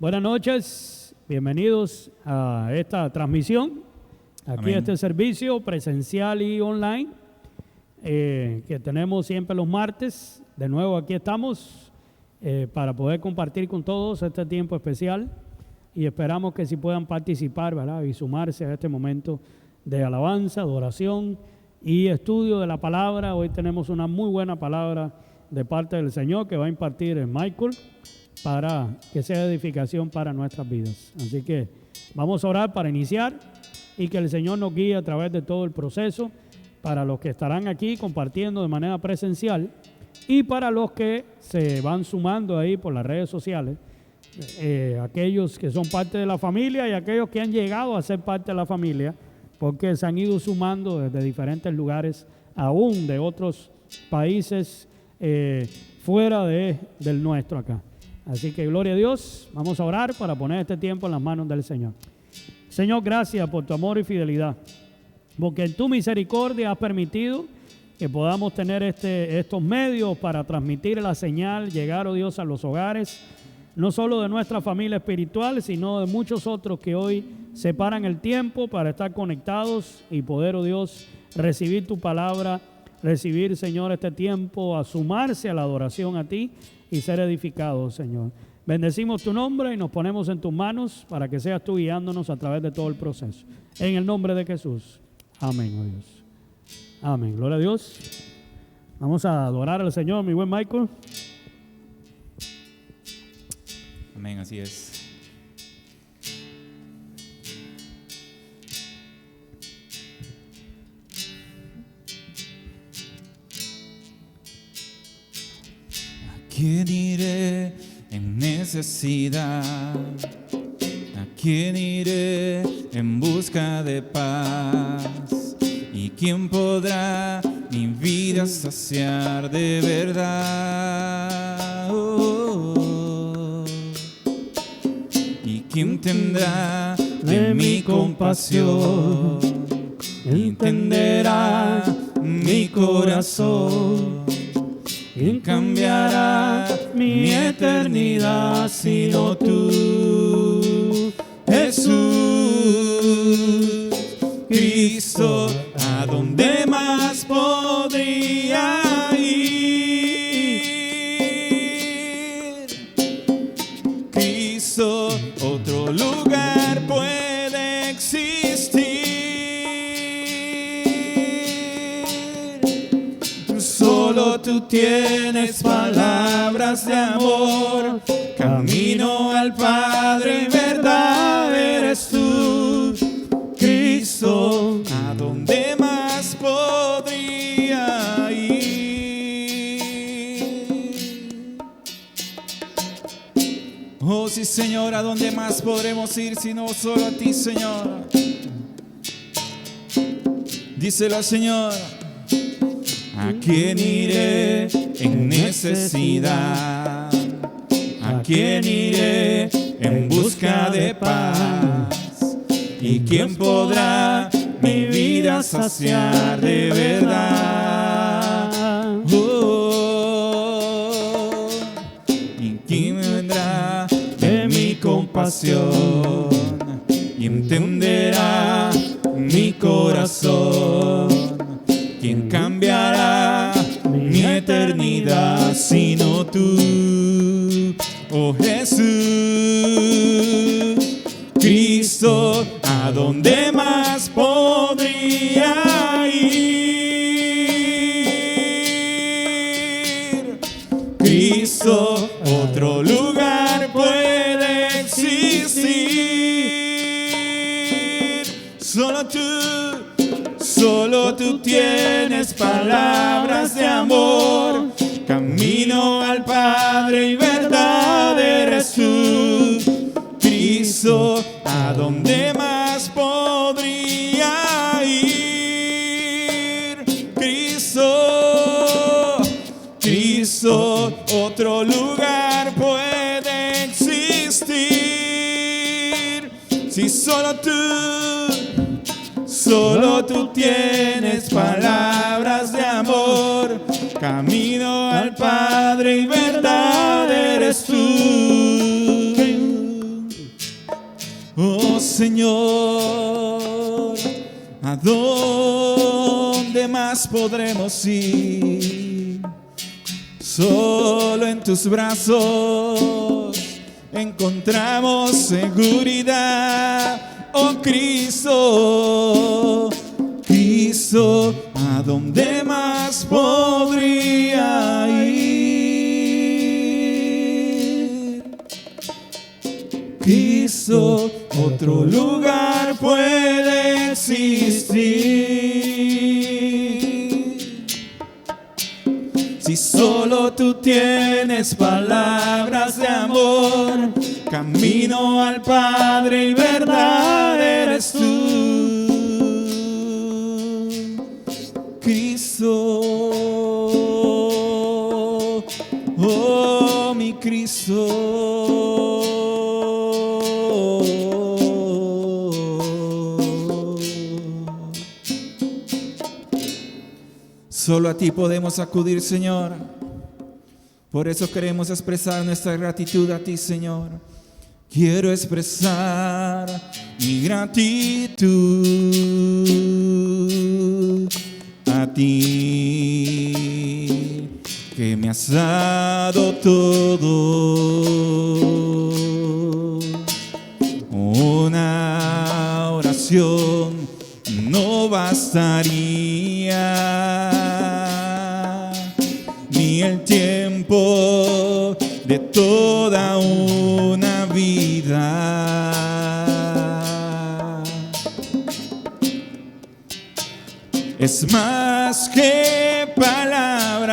Buenas noches, bienvenidos a esta transmisión, aquí Amén. a este servicio presencial y online que tenemos siempre los martes. De nuevo aquí estamos para poder compartir con todos este tiempo especial y esperamos que si puedan participar, ¿verdad?, y sumarse a este momento de alabanza, adoración y estudio de la palabra. Hoy tenemos una muy buena palabra de parte del Señor que va a impartir Michael, para que sea edificación para nuestras vidas. Así que vamos a orar para iniciar y que el Señor nos guíe a través de todo el proceso, para los que estarán aquí compartiendo de manera presencial y para los que se van sumando ahí por las redes sociales, aquellos que son parte de la familia y aquellos que han llegado a ser parte de la familia porque se han ido sumando desde diferentes lugares, aún de otros países fuera del nuestro acá. Así que gloria a Dios, vamos a orar para poner este tiempo en las manos del Señor. Señor, gracias por tu amor y fidelidad, porque en tu misericordia has permitido que podamos tener estos medios para transmitir la señal, llegar, oh Dios, a los hogares, no solo de nuestra familia espiritual, sino de muchos otros que hoy separan el tiempo para estar conectados y poder, oh Dios, recibir tu palabra, recibir, Señor, este tiempo, a sumarse a la adoración a ti y ser edificados, Señor. Bendecimos tu nombre y nos ponemos en tus manos para que seas tú guiándonos a través de todo el proceso. En el nombre de Jesús. Amén, oh Dios. Amén. Gloria a Dios. Vamos a adorar al Señor, mi buen Michael. Amén, así es. ¿A quién iré en necesidad? ¿A quién iré en busca de paz? ¿Y quién podrá mi vida saciar de verdad? ¿Y quién tendrá de mi compasión? Entenderá mi corazón. ¿Quién cambiará mi eternidad sino tú, Jesús? Cristo, ¿a dónde más podría ir? Cristo, otro lugar puede existir. Solo tú tienes palabras de amor, camino al Padre, verdad eres tú, Cristo, ¿a dónde más podría ir? Oh sí, Señor, ¿a dónde más podremos ir sino solo a ti, Señor? Díselo al Señor. ¿A quién iré en necesidad? ¿A quién iré en busca de paz? ¿Y quién podrá mi vida saciar de verdad? ¿Y quién vendrá de mi compasión y entenderá mi corazón? ¿Quién cambiará mi eternidad sino tú, oh Jesús? Cristo, ¿a dónde más podría ir? Cristo, otro lugar puede existir. Solo tú tienes palabras de amor, camino al Padre y verdad eres tú, Cristo, ¿a dónde más podría ir? Cristo, otro lugar puede existir. Si solo tú tienes palabras de amor, camino al Padre y verdad eres tú. Señor, ¿a dónde más podremos ir? Solo en tus brazos encontramos seguridad, oh Cristo. Cristo, ¿a dónde más podría ir? Cristo, otro lugar puede existir. Si solo tú tienes palabras de amor, camino al Padre y verdad eres tú. Cristo, oh mi Cristo. Solo a ti podemos acudir, Señor. Por eso queremos expresar nuestra gratitud a ti, Señor. Quiero expresar mi gratitud a ti, que me has dado todo. Una oración no bastaría, ni el tiempo de toda una vida. Es más que palabras,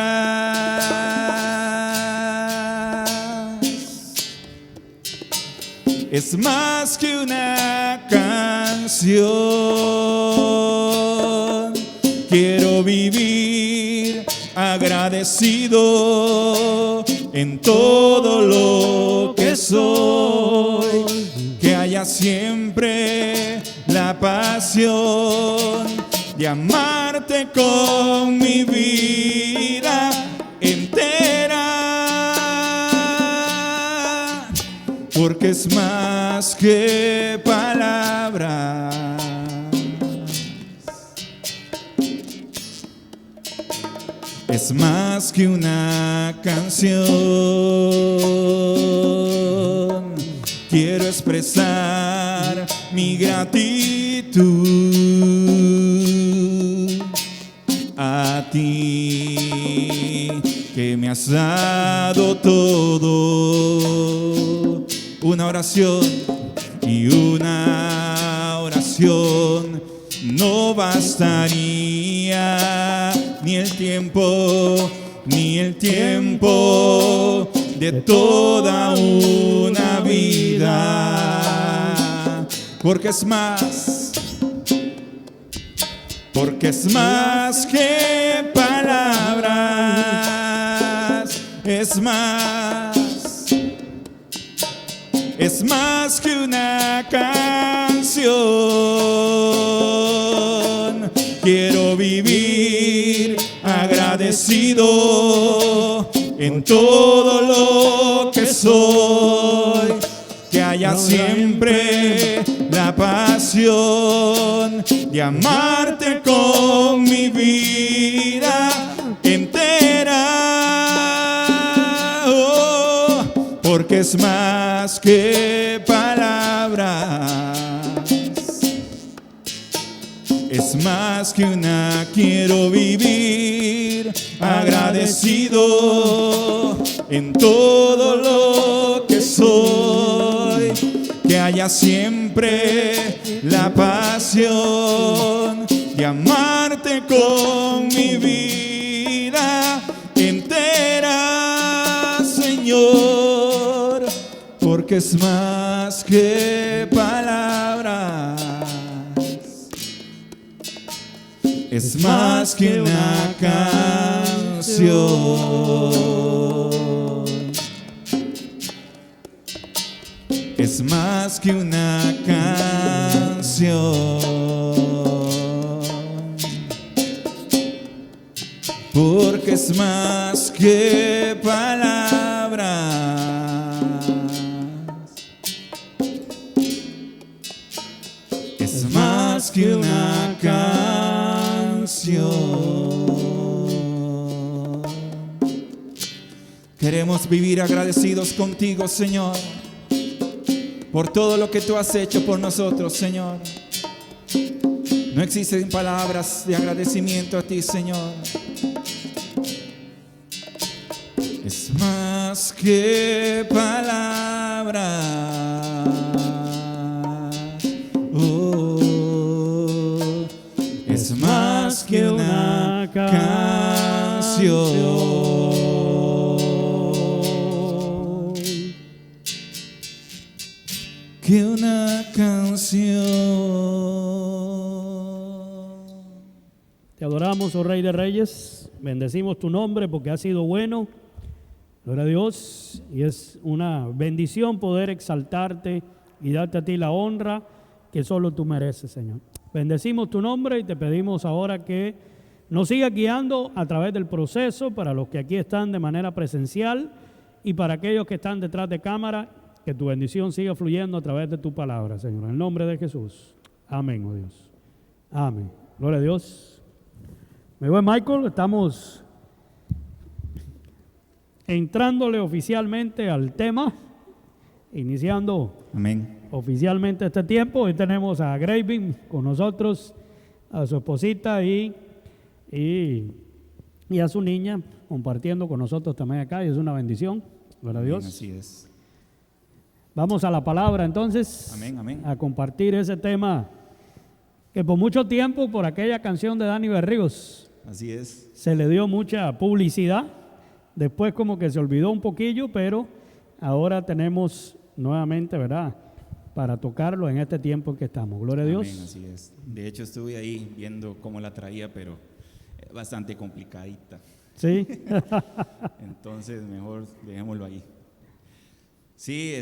es más que una canción. Quiero vivir agradecido en todo lo que soy, que haya siempre la pasión de amarte con mi vida entera, porque es más que palabras. Es más que una canción. Quiero expresar mi gratitud a ti, que me has dado todo. Una oración y una oración no bastaría, ni el tiempo de toda una vida, porque es más que palabras, es más que una canción. Quiero vivir agradecido en todo lo que soy, que haya siempre la pasión de amarte con mi vida entera, oh, porque es más que palabras. Es más que una, quiero vivir agradecido en todo lo que soy, que haya siempre la pasión de amarte con mi vida entera, Señor, porque es más que palabras. Es más que una canción. Es más que una canción. Porque es más que palabras. canción. Queremos vivir agradecidos contigo, Señor, por todo lo que tú has hecho por nosotros, Señor. No existen palabras de agradecimiento a ti, Señor. Es más que palabras, oh, es más que una canción. Que una canción. Te adoramos, oh Rey de Reyes, bendecimos tu nombre porque has sido bueno. Gloria a Dios, y es una bendición poder exaltarte y darte a ti la honra que solo tú mereces, Señor. Bendecimos tu nombre y te pedimos ahora que nos sigas guiando a través del proceso para los que aquí están de manera presencial y para aquellos que están detrás de cámara. Que tu bendición siga fluyendo a través de tu palabra, Señor. En el nombre de Jesús. Amén, oh Dios. Amén. Gloria a Dios. Mi buen Michael, estamos entrándole oficialmente al tema, iniciando Amén. oficialmente este tiempo. Hoy tenemos a Graving con nosotros, a su esposita y a su niña compartiendo con nosotros también acá, y es una bendición. Gloria a Dios. Amén, así es. Vamos a la palabra entonces, Amén, amén. a compartir ese tema que por mucho tiempo, por aquella canción de Dani Berríos, Así es. se le dio mucha publicidad, después como que se olvidó un poquillo, pero ahora tenemos nuevamente, ¿verdad?, para tocarlo en este tiempo en que estamos. Gloria a Dios. Amén, así es. De hecho estuve ahí viendo cómo la traía, pero bastante complicadita. Sí. Entonces mejor dejémoslo ahí. Sí,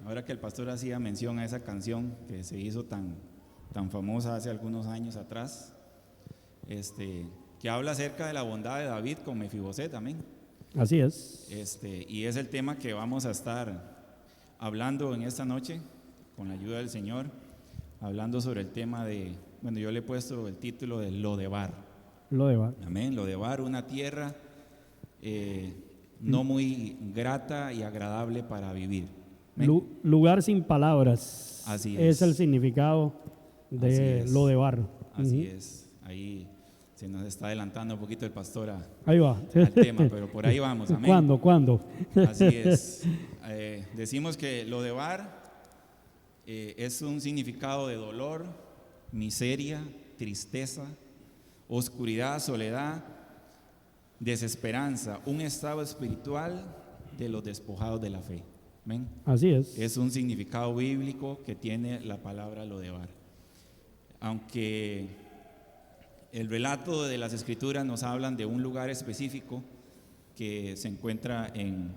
ahora que el pastor hacía mención a esa canción que se hizo tan famosa hace algunos años atrás, que habla acerca de la bondad de David con Mefiboset, amén. Así es. Y es el tema que vamos a estar hablando en esta noche, con la ayuda del Señor, hablando sobre el tema de, bueno, yo le he puesto el título de Lodebar. Lodebar. Amén, Lodebar, una tierra no muy grata y agradable para vivir. Lugar sin palabras. Así es el significado de Lodebar. Así es. Ahí se nos está adelantando un poquito el pastor ahí va. al tema, pero por ahí vamos. Amén. ¿Cuándo? Así es. Decimos que Lodebar es un significado de dolor, miseria, tristeza, oscuridad, soledad, desesperanza, un estado espiritual de los despojados de la fe. ¿Ven? Así es. Es un significado bíblico que tiene la palabra Lodebar. Aunque el relato de las escrituras nos hablan de un lugar específico que se encuentra en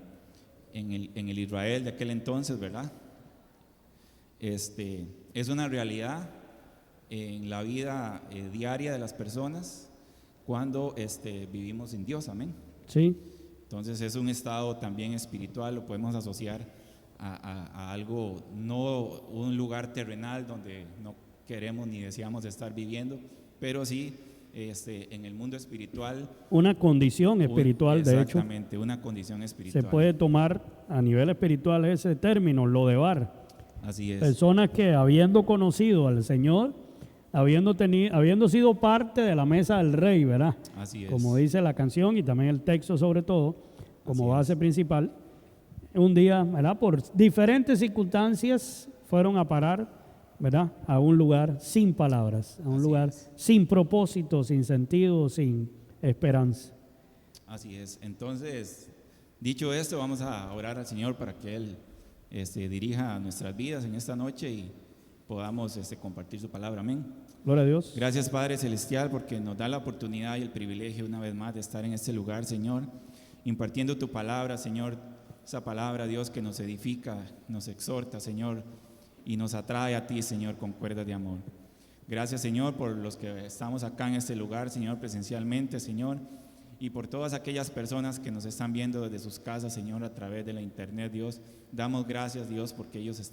el Israel de aquel entonces, ¿verdad? Es una realidad en la vida diaria de las personas cuando vivimos sin Dios, amén. Sí. Entonces es un estado también espiritual, lo podemos asociar a algo, no un lugar terrenal donde no queremos ni deseamos estar viviendo, pero sí en el mundo espiritual. Una condición espiritual, de hecho. Exactamente, una condición espiritual. Se puede tomar a nivel espiritual ese término, Lodebar. Así es. Personas que habiendo conocido al Señor, habiendo sido parte de la mesa del rey, ¿verdad? Así es. Como dice la canción y también el texto sobre todo, como base principal, un día, ¿verdad?, por diferentes circunstancias fueron a parar, ¿verdad?, a un lugar sin palabras, a un lugar sin propósito, sin sentido, sin esperanza. Así es. Entonces, dicho esto, vamos a orar al Señor para que Él dirija nuestras vidas en esta noche y podamos compartir su palabra. Amén. Gloria a Dios. Gracias, Padre Celestial, porque nos da la oportunidad y el privilegio una vez más de estar en este lugar, Señor, impartiendo tu palabra, Señor, esa palabra, Dios, que nos edifica, nos exhorta, Señor, y nos atrae a ti, Señor, con cuerdas de amor. Gracias, Señor, por los que estamos acá en este lugar, Señor, presencialmente, Señor, y por todas aquellas personas que nos están viendo desde sus casas, Señor, a través de la internet, Dios. Damos gracias, Dios, porque ellos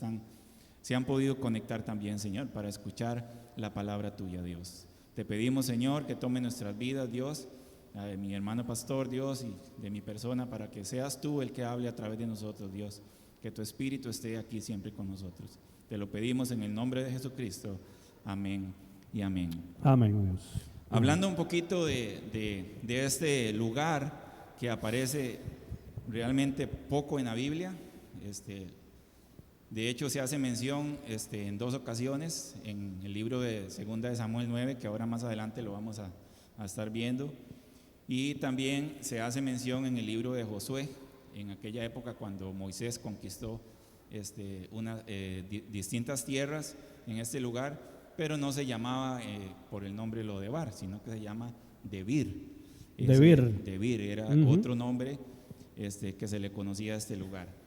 se han podido conectar también, Señor, para escuchar la palabra tuya, Dios. Te pedimos, Señor, que tome nuestras vidas, Dios, la de mi hermano pastor, Dios, y de mi persona, para que seas tú el que hable a través de nosotros, Dios. Que tu Espíritu esté aquí siempre con nosotros. Te lo pedimos en el nombre de Jesucristo. Amén y amén. Amén, Dios. Hablando un poquito de este lugar que aparece realmente poco en la Biblia, de hecho se hace mención en 2 ocasiones en el libro de 2 de Samuel 9, que ahora más adelante lo vamos a estar viendo, y también se hace mención en el libro de Josué, en aquella época cuando Moisés conquistó distintas tierras en este lugar, pero no se llamaba por el nombre Lodebar, sino que se llama Debir. Debir era otro nombre que se le conocía a este lugar.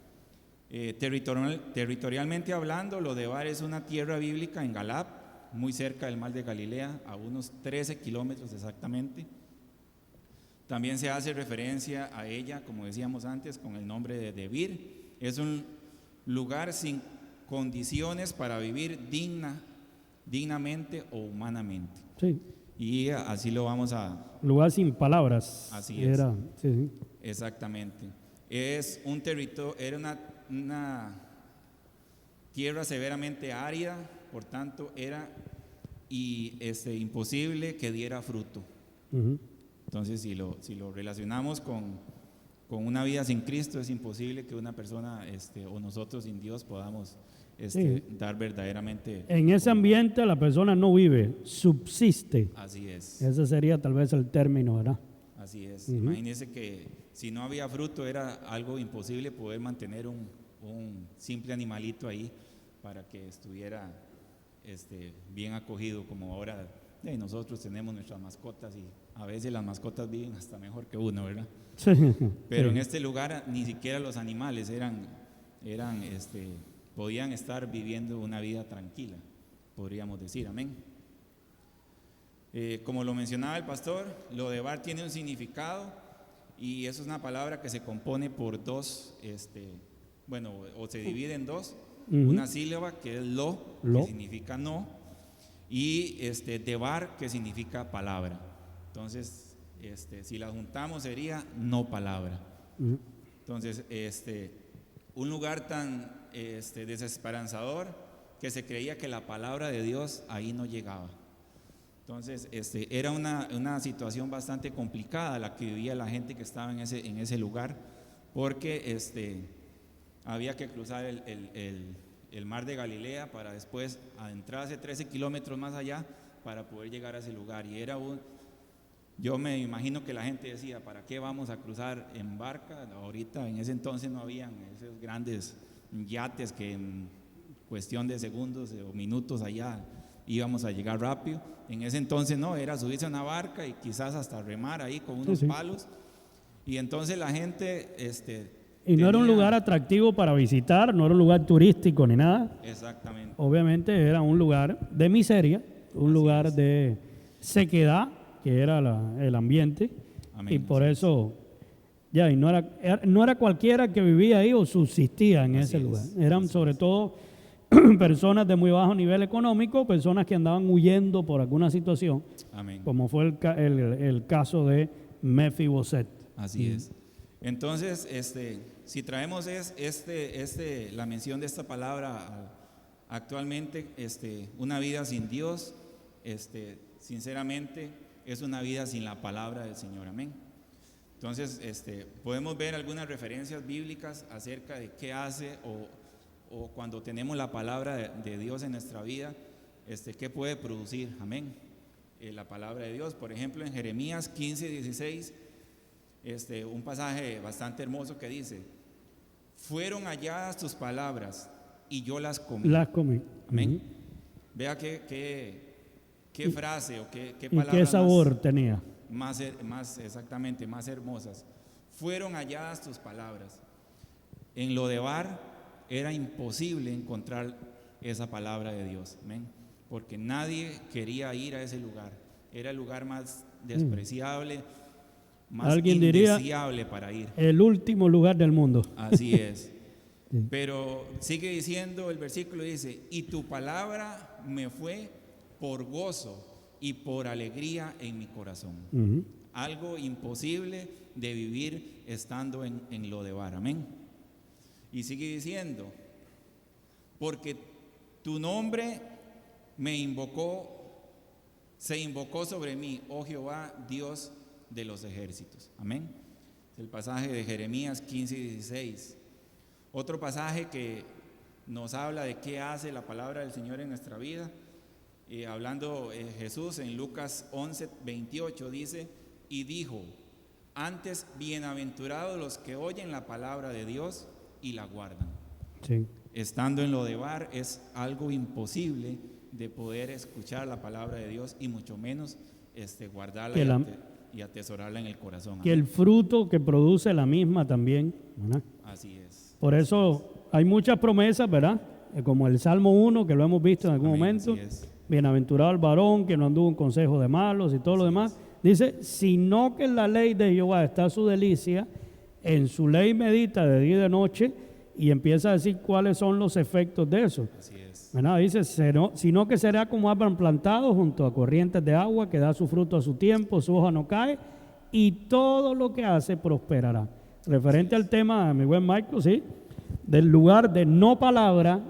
Territorialmente hablando, Lodebar es una tierra bíblica en Galad, muy cerca del mar de Galilea, a unos 13 kilómetros exactamente. También se hace referencia a ella, como decíamos antes, con el nombre de Debir. Es un lugar sin condiciones para vivir dignamente o humanamente. Sí. Y así lo vamos a... Lugar sin palabras. Así es. Sí. Exactamente. Es un territorio, era una tierra severamente árida, por tanto era imposible que diera fruto. Uh-huh. Entonces, si lo relacionamos con una vida sin Cristo, es imposible que una persona o nosotros sin Dios podamos dar verdaderamente. En ese ambiente la persona no vive, subsiste. Así es. Ese sería tal vez el término, ¿verdad? Así es. Uh-huh. Imagínese que si no había fruto era algo imposible poder mantener un simple animalito ahí para que estuviera bien acogido, como ahora nosotros tenemos nuestras mascotas y a veces las mascotas viven hasta mejor que uno, ¿verdad? Sí. Pero sí. en este lugar ni siquiera los animales podían estar viviendo una vida tranquila, podríamos decir, amén. Como lo mencionaba el pastor, Lodebar tiene un significado y eso es una palabra que se compone por dos, o se divide en dos, uh-huh. Una sílaba que es lo, que significa no, y debar, que significa palabra. Entonces, si la juntamos sería no palabra. Uh-huh. Entonces, un lugar tan desesperanzador que se creía que la palabra de Dios ahí no llegaba. Entonces, era una situación bastante complicada la que vivía la gente que estaba en ese lugar, porque había que cruzar el mar de Galilea para después adentrarse 13 kilómetros más allá para poder llegar a ese lugar. Y yo me imagino que la gente decía, ¿para qué vamos a cruzar en barca? Ahorita, en ese entonces no habían esos grandes yates que en cuestión de segundos o minutos allá íbamos a llegar rápido. En ese entonces no, era subirse a una barca y quizás hasta remar ahí con unos palos. Y entonces la gente y no era un lugar atractivo para visitar, no era un lugar turístico ni nada. Exactamente. Obviamente era un lugar de miseria, un lugar de sequedad, que era el ambiente. Amén. Y por eso, y no era cualquiera que vivía ahí o subsistía en ese lugar. Eran sobre todo personas de muy bajo nivel económico, personas que andaban huyendo por alguna situación. Amén. Como fue el caso de Mefiboset. Así es. Entonces, si traemos la mención de esta palabra actualmente, una vida sin Dios, sinceramente, es una vida sin la palabra del Señor, amén. Entonces, podemos ver algunas referencias bíblicas acerca de qué hace o cuando tenemos la palabra de Dios en nuestra vida, qué puede producir, amén. La palabra de Dios, por ejemplo, en Jeremías 15:16, un pasaje bastante hermoso que dice: fueron halladas tus palabras y yo las comí. Las comí. Amén. Uh-huh. Vea qué frase o qué palabras. ¿Y qué sabor tenía? Más exactamente, más hermosas. Fueron halladas tus palabras. En Lodebar era imposible encontrar esa palabra de Dios. Amén. Porque nadie quería ir a ese lugar. Era el lugar más despreciable, más indeseable para ir. El último lugar del mundo. Así es. Sí. Pero sigue diciendo el versículo, dice: y tu palabra me fue por gozo y por alegría en mi corazón. Ujú. Algo imposible de vivir estando en Lodebar. Amén. Y sigue diciendo, porque tu nombre se invocó sobre mí, oh Jehová, Dios de los ejércitos. Amén. Es el pasaje de Jeremías 15 y 16. Otro pasaje que nos habla de qué hace la palabra del Señor en nuestra vida. Hablando Jesús en Lucas 11, 28 dice, y dijo, antes bienaventurados los que oyen la palabra de Dios y la guardan. Sí. Estando en Lodebar es algo imposible de poder escuchar la palabra de Dios y mucho menos guardarla y atesorarla en el corazón. Que el fruto que produce la misma también, ¿verdad? Así es. Por eso hay muchas promesas, ¿verdad? Como el Salmo 1, que lo hemos visto en algún Amén, momento. así es. Bienaventurado el varón que no anduvo en consejo de malos y todo lo demás. Dice, sino que en la ley de Jehová está su delicia, en su ley medita de día y de noche, y empieza a decir cuáles son los efectos de eso. Así es. ¿Verdad? Dice, sino que será como árbol plantado junto a corrientes de agua, que da su fruto a su tiempo, su hoja no cae, y todo lo que hace prosperará. Referente al tema, mi buen Michael, ¿sí? Del lugar de no palabra,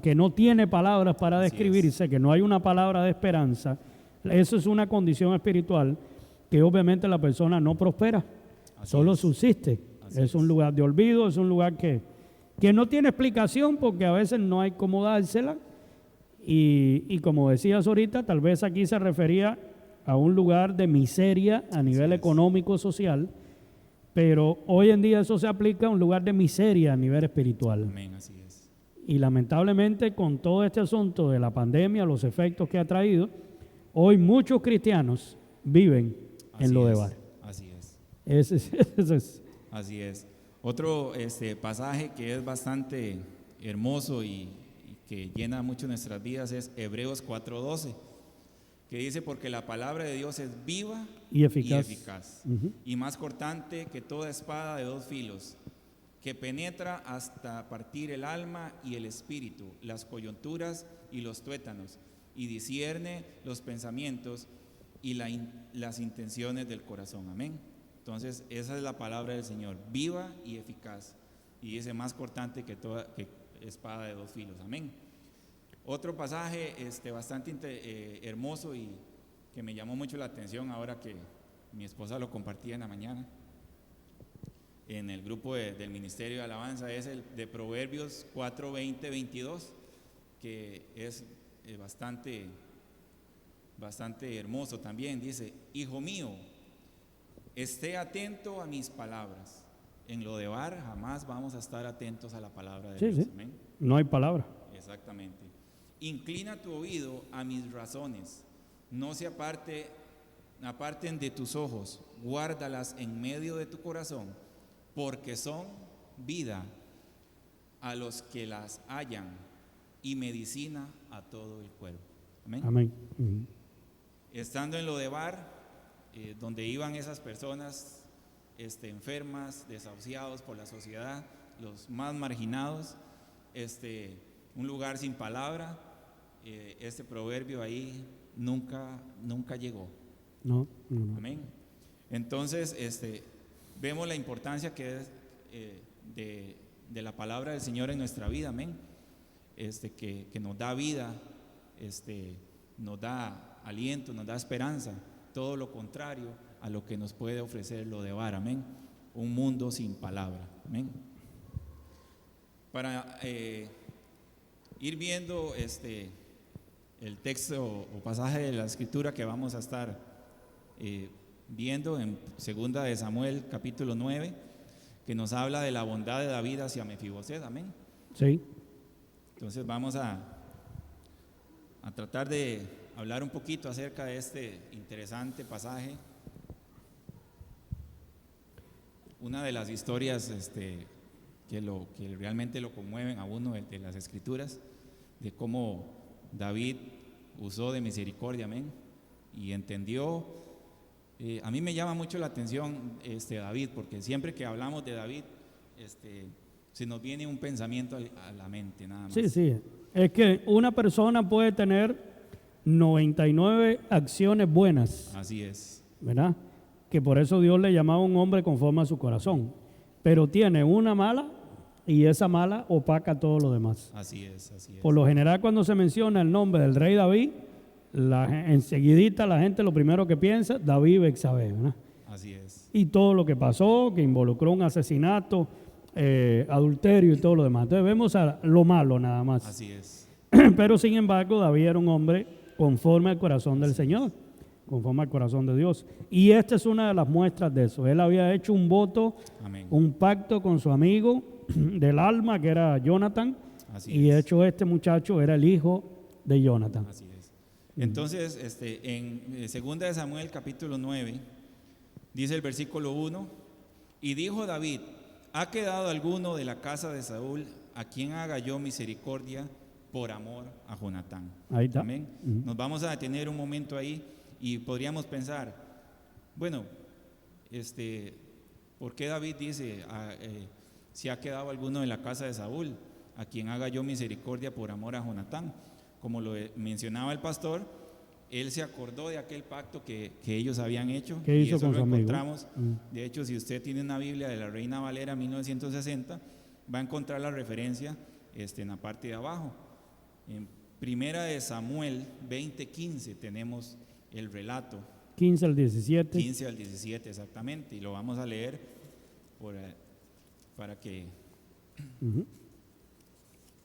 que no tiene palabras para describirse, que no hay una palabra de esperanza, eso es una condición espiritual que obviamente la persona no prospera, solo subsiste. Es un lugar de olvido, es un lugar que no tiene explicación porque a veces no hay cómo dársela. Y como decías ahorita, tal vez aquí se refería a un lugar de miseria a nivel económico, social, pero hoy en día eso se aplica a un lugar de miseria a nivel espiritual. Amén, así es. Y lamentablemente con todo este asunto de la pandemia, los efectos que ha traído, hoy muchos cristianos viven en Lodebar. Así es. Ese es. Así es. Otro pasaje que es bastante hermoso y que llena mucho nuestras vidas es Hebreos 4:12, que dice, porque la palabra de Dios es viva Y eficaz. Uh-huh. Y más cortante que toda espada de dos filos, que penetra hasta partir el alma y el espíritu, las coyunturas y los tuétanos, y discierne los pensamientos y las intenciones del corazón. Amén. Entonces esa es la palabra del Señor, viva y eficaz, y dice más cortante que toda espada de dos filos. Amén. Otro pasaje bastante hermoso y que me llamó mucho la atención ahora que mi esposa lo compartía en la mañana en el grupo del Ministerio de Alabanza, es el de Proverbios 4:20-22, que es bastante hermoso también. Dice, hijo mío, esté atento a mis palabras. En Lodebar jamás vamos a estar atentos a la palabra de Dios. Sí. Amén. No hay palabra. Exactamente. Inclina tu oído a mis razones, no se aparten de tus ojos, guárdalas en medio de tu corazón, porque son vida a los que las hallan y medicina a todo el cuerpo. Amén. Amén. Uh-huh. Estando en Lodebar, donde iban esas personas enfermas, desahuciados por la sociedad, los más marginados, un lugar sin palabra, este proverbio ahí nunca llegó. No. Amén. Entonces, vemos la importancia que es de la palabra del Señor en nuestra vida. Amén. Que nos da vida, nos da aliento, nos da esperanza, todo lo contrario a lo que nos puede ofrecer Lodebar. Amén. Un mundo sin palabra. Amén. Para ir viendo el texto o pasaje de la escritura que vamos a estar viendo en 2 de Samuel capítulo 9, que nos habla de la bondad de David hacia Mefiboset. Amén. Sí. Entonces vamos a tratar de hablar un poquito acerca de este interesante pasaje. Una de las historias que realmente lo conmueven a uno de las escrituras, de cómo David usó de misericordia, amén, y entendió. A mí me llama mucho la atención David, porque siempre que hablamos de David, se nos viene un pensamiento a la mente, nada más. Sí. Es que una persona puede tener 99 acciones buenas, Así es. ¿verdad? Que por eso Dios le llamaba a un hombre conforme a su corazón. Pero tiene una mala y esa mala opaca todo lo demás. Así es, así es. Por lo general, cuando se menciona el nombre del rey David, enseguidita la gente lo primero que piensa, David y Betsabé, ¿verdad? Así es. Y todo lo que pasó, que involucró un asesinato, adulterio y todo lo demás. Entonces vemos lo malo nada más. Así es. Pero sin embargo, David era un hombre conforme al corazón del Señor, conforme al corazón de Dios. Y esta es una de las muestras de eso. Él había hecho un voto, Amén. un pacto con su amigo del alma, que era Jonathan, Así y de es. hecho este muchacho era el hijo de Jonathan. Así es. Entonces, en 2 de Samuel capítulo 9, dice el versículo 1, y dijo David, ¿ha quedado alguno de la casa de Saúl a quien haga yo misericordia por amor a Jonatán? Ahí está. Amén. Nos vamos a detener un momento ahí y podríamos pensar, bueno, ¿por qué David dice, si ha quedado alguno de la casa de Saúl a quien haga yo misericordia por amor a Jonatán? Como lo mencionaba el pastor, él se acordó de aquel pacto que ellos habían hecho. ¿Qué hizo y eso con lo su amigo? encontramos. De hecho, si usted tiene una Biblia de la Reina Valera 1960, va a encontrar la referencia en la parte de abajo. En Primera de Samuel 20:15 tenemos el relato. 15 al 17. 15 al 17 exactamente. Y lo vamos a leer para que... Ujú.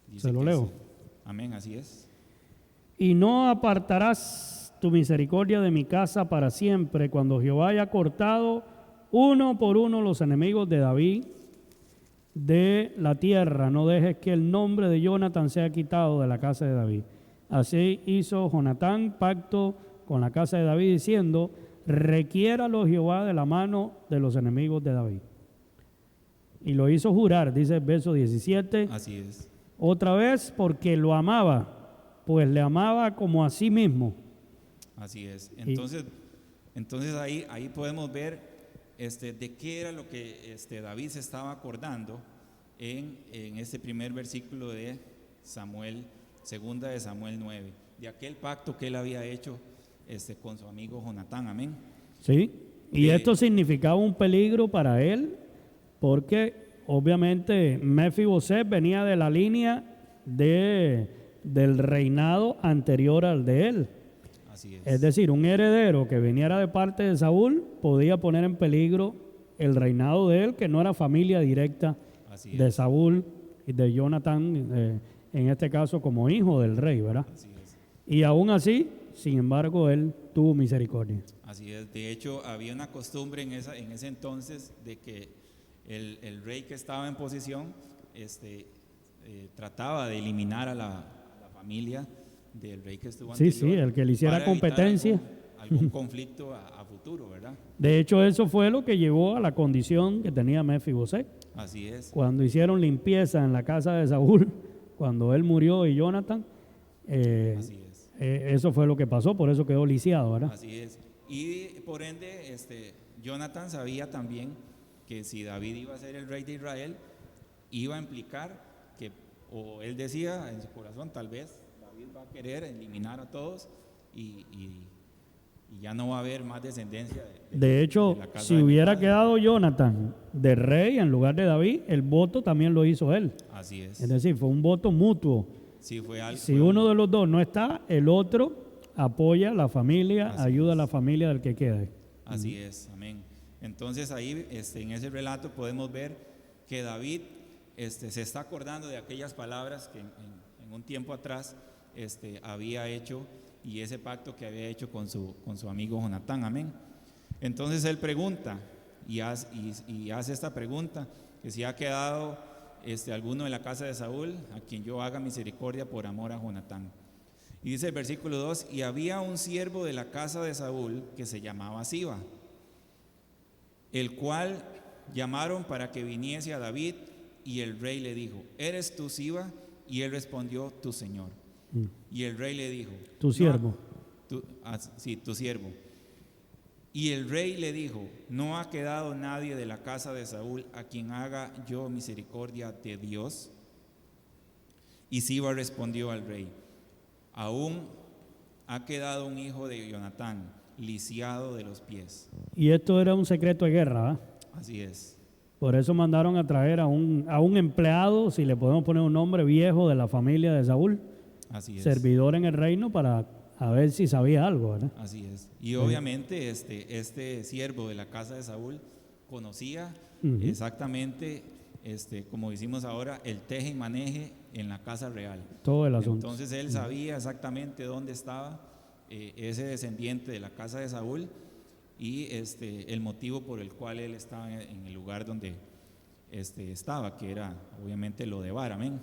dice Se lo que leo. Amén, así es. Y no apartarás tu misericordia de mi casa para siempre, cuando Jehová haya cortado uno por uno los enemigos de David de la tierra. No dejes que el nombre de Jonathan sea quitado de la casa de David. Así hizo Jonatán pacto con la casa de David, diciendo, requiéralo Jehová de la mano de los enemigos de David. Y lo hizo jurar, dice el verso 17, Así es. otra vez porque lo amaba, pues le amaba como a sí mismo. Así es. Entonces ahí podemos ver de qué era lo que David se estaba acordando en este primer versículo de Samuel, 2 de Samuel 9, de aquel pacto que él había hecho con su amigo Jonatán. Amén. Sí, y esto significaba un peligro para él, porque obviamente Mefiboset venía de la línea del reinado anterior al de él. Así es. Es decir, un heredero que viniera de parte de Saúl podía poner en peligro el reinado de él, que no era familia directa Así de es. Saúl y de Jonatán, en este caso como hijo del rey, ¿verdad? Así es. Y aún así, sin embargo, él tuvo misericordia. Así es. De hecho, había una costumbre en ese entonces de que el rey que estaba en posición trataba de eliminar a la familia del rey que estuvo anterior. Sí, el que le hiciera para evitar competencia. algún conflicto a futuro, ¿verdad? De hecho, eso fue lo que llevó a la condición que tenía Mefiboset. Así es. Cuando hicieron limpieza en la casa de Saúl, cuando él murió y Jonathan, Así es. eso fue lo que pasó, por eso quedó lisiado, ¿verdad? Así es. Y por ende, Jonathan sabía también que si David iba a ser el rey de Israel, iba a implicar que, o él decía en su corazón, tal vez David va a querer eliminar a todos y ya no va a haber más descendencia. De hecho, la casa si de mi hubiera padre. quedado Jonathan de rey en lugar de David, el voto también lo hizo él. Así es. Es decir, fue un voto mutuo. Sí, fue algo. Si uno de los dos no está, el otro apoya a la familia, Así ayuda a es. la familia del que quede. Así es, amén. Entonces ahí en ese relato podemos ver que David se está acordando de aquellas palabras que en un tiempo atrás había hecho y ese pacto que había hecho con su amigo Jonatán, amén. Entonces él pregunta y hace esta pregunta, que si ha quedado alguno de la casa de Saúl a quien yo haga misericordia por amor a Jonatán. Y dice el versículo 2, y había un siervo de la casa de Saúl que se llamaba Siba, el cual llamaron para que viniese a David, y el rey le dijo, ¿eres tú Siba? Y él respondió, tu señor. Y el rey le dijo, Tu siervo. sí, tu siervo. Y el rey le dijo, ¿no ha quedado nadie de la casa de Saúl a quien haga yo misericordia de Dios? Y Siba respondió al rey, aún ha quedado un hijo de Jonatán, lisiado de los pies. Y esto era un secreto de guerra, ¿ah? Así es, Por eso mandaron a traer a un empleado, si le podemos poner un nombre, viejo de la familia de Saúl, así es. servidor en el reino, para a ver si sabía algo, ¿verdad? Así es. Y obviamente este siervo de la casa de Saúl conocía exactamente, como decimos ahora, el teje y maneje en la casa real. Todo el asunto. Entonces él sabía exactamente dónde estaba ese descendiente de la casa de Saúl y el motivo por el cual él estaba en el lugar donde estaba, que era obviamente Lodebar. Amén.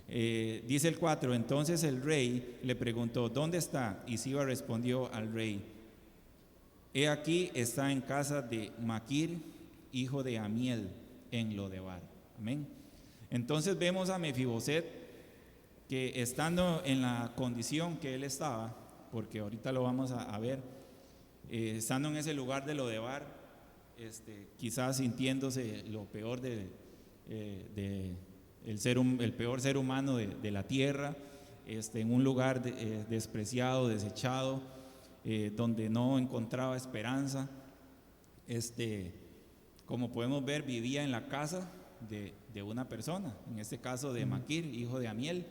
Dice el 4, entonces el rey le preguntó, ¿dónde está? Y Siba respondió al rey, he aquí está en casa de Maquir, hijo de Amiel, en Lodebar. Amén. Entonces vemos a Mefiboset que estando en la condición que él estaba, porque ahorita lo vamos a ver, estando en ese lugar de Lodebar, quizás sintiéndose lo peor el peor ser humano de la tierra, en un lugar despreciado, desechado, donde no encontraba esperanza. Como podemos ver, vivía en la casa de una persona, en este caso de Maquir, hijo de Amiel.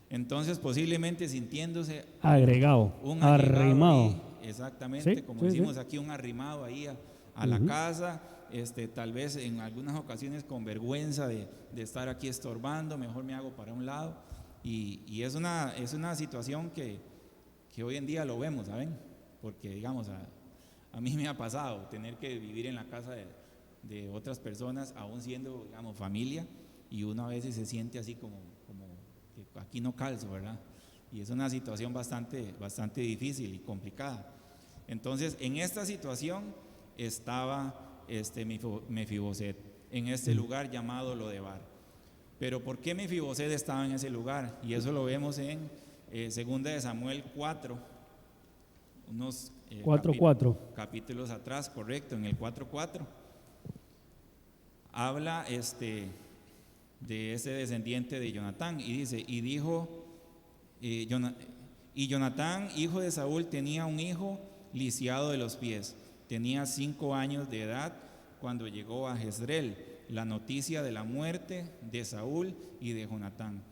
Entonces posiblemente sintiéndose agregado, un arrimado. Ahí, exactamente, Sí, como decimos aquí, un arrimado ahí a la casa, tal vez en algunas ocasiones con vergüenza de estar aquí estorbando, mejor me hago para un lado. Y es una situación que hoy en día lo vemos, ¿saben? Porque digamos, a mí me ha pasado tener que vivir en la casa de otras personas, aún siendo, digamos, familia, y uno a veces se siente así como que aquí no calzo, ¿verdad? Y es una situación bastante difícil y complicada. Entonces, en esta situación estaba Mefiboset, en este lugar llamado Lodebar. Pero ¿por qué Mefiboset estaba en ese lugar? Y eso lo vemos en 2 de Samuel 4, unos 4:4. capítulos atrás, correcto, en el 4:4. Habla de ese descendiente de Jonatán y dice, y dijo, y Jonatán, hijo de Saúl, tenía un hijo lisiado de los pies. Tenía 5 años de edad cuando llegó a Jezreel la noticia de la muerte de Saúl y de Jonatán.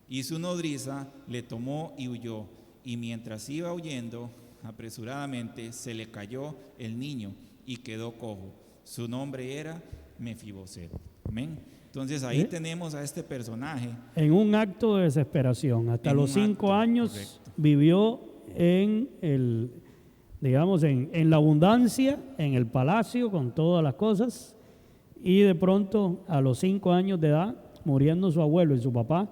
Y su nodriza le tomó y huyó, y mientras iba huyendo apresuradamente se le cayó el niño y quedó cojo. Su nombre era Mefiboset. Amén. Entonces ahí tenemos a este personaje. En un acto de desesperación, hasta los 5 años, correcto, vivió en la abundancia, en el palacio con todas las cosas, y de pronto a los 5 años de edad, muriendo su abuelo y su papá,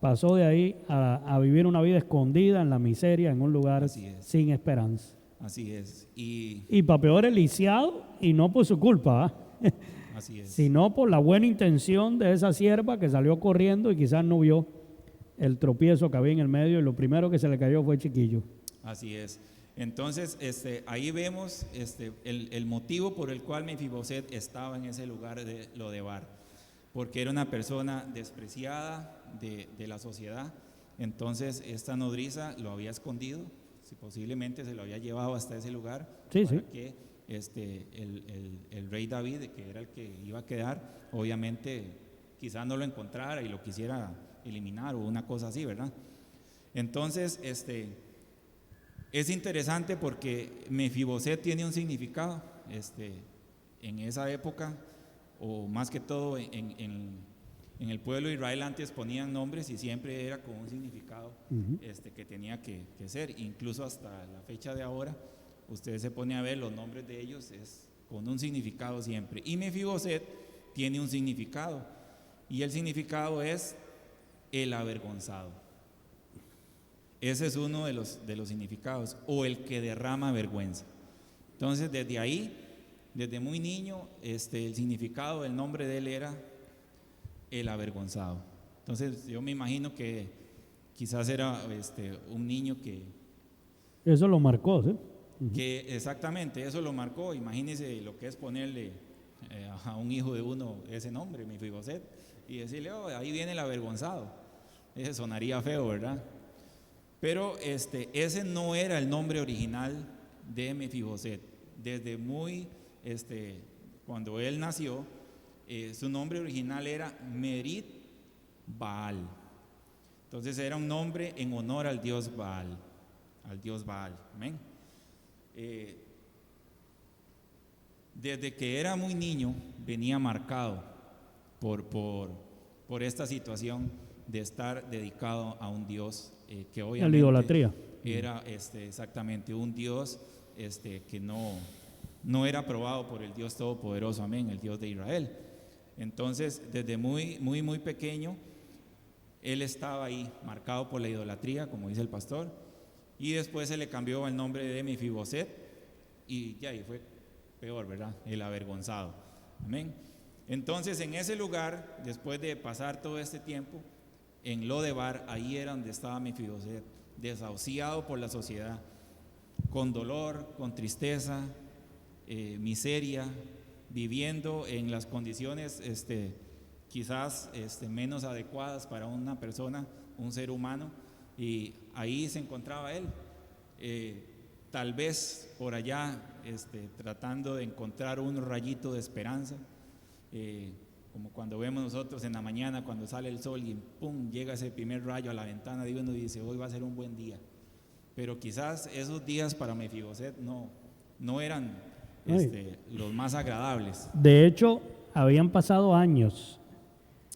pasó de ahí a vivir una vida escondida en la miseria, en un lugar sin esperanza. Así es. Y para peor, lisiado, y no por su culpa, así es, sino por la buena intención de esa sierva que salió corriendo y quizás no vio el tropiezo que había en el medio, y lo primero que se le cayó fue el chiquillo. Así es. Entonces, ahí vemos el motivo por el cual Mefiboset estaba en ese lugar de Lodebar, porque era una persona despreciada de la sociedad. Entonces esta nodriza lo había escondido, si posiblemente se lo había llevado hasta ese lugar, que el rey David, que era el que iba a quedar, obviamente quizás no lo encontrara y lo quisiera eliminar o una cosa así, ¿verdad? Entonces es interesante porque Mefiboset tiene un significado en esa época, o más que todo en el pueblo de Israel. Antes ponían nombres y siempre era con un significado que tenía que ser. Incluso hasta la fecha de ahora, usted se pone a ver los nombres de ellos, es con un significado siempre. Y Mefiboset tiene un significado, y el significado es el avergonzado. Ese es uno de los significados, o el que derrama vergüenza. Entonces, desde ahí, desde muy niño, el significado del nombre de él era el avergonzado. Entonces, yo me imagino que quizás era un niño que... Eso lo marcó, ¿sí? Que exactamente, eso lo marcó. Imagínese lo que es ponerle a un hijo de uno ese nombre, Mefiboset, y decirle, oh, ahí viene el avergonzado. Ese sonaría feo, ¿verdad? Pero ese no era el nombre original de Mefiboset. Desde cuando él nació, su nombre original era Merit Baal. Entonces era un nombre en honor al dios Baal, amén. Desde que era muy niño venía marcado por esta situación de estar dedicado a un dios que obviamente la idolatría era exactamente un dios que no era aprobado por el Dios Todopoderoso, amén, el Dios de Israel. Entonces, desde muy pequeño, él estaba ahí, marcado por la idolatría, como dice el pastor, y después se le cambió el nombre de Mefiboset, y ya ahí fue peor, ¿verdad? El avergonzado, amén. Entonces, en ese lugar, después de pasar todo este tiempo, en Lodebar, ahí era donde estaba Mefiboset, desahuciado por la sociedad, con dolor, con tristeza, miseria, viviendo en las condiciones quizás menos adecuadas para una persona, un ser humano, y ahí se encontraba él, tal vez por allá tratando de encontrar un rayito de esperanza, como cuando vemos nosotros en la mañana cuando sale el sol y pum, llega ese primer rayo a la ventana de uno y dice, hoy va a ser un buen día. Pero quizás esos días para Mefiboset no eran los más agradables. De hecho, habían pasado años.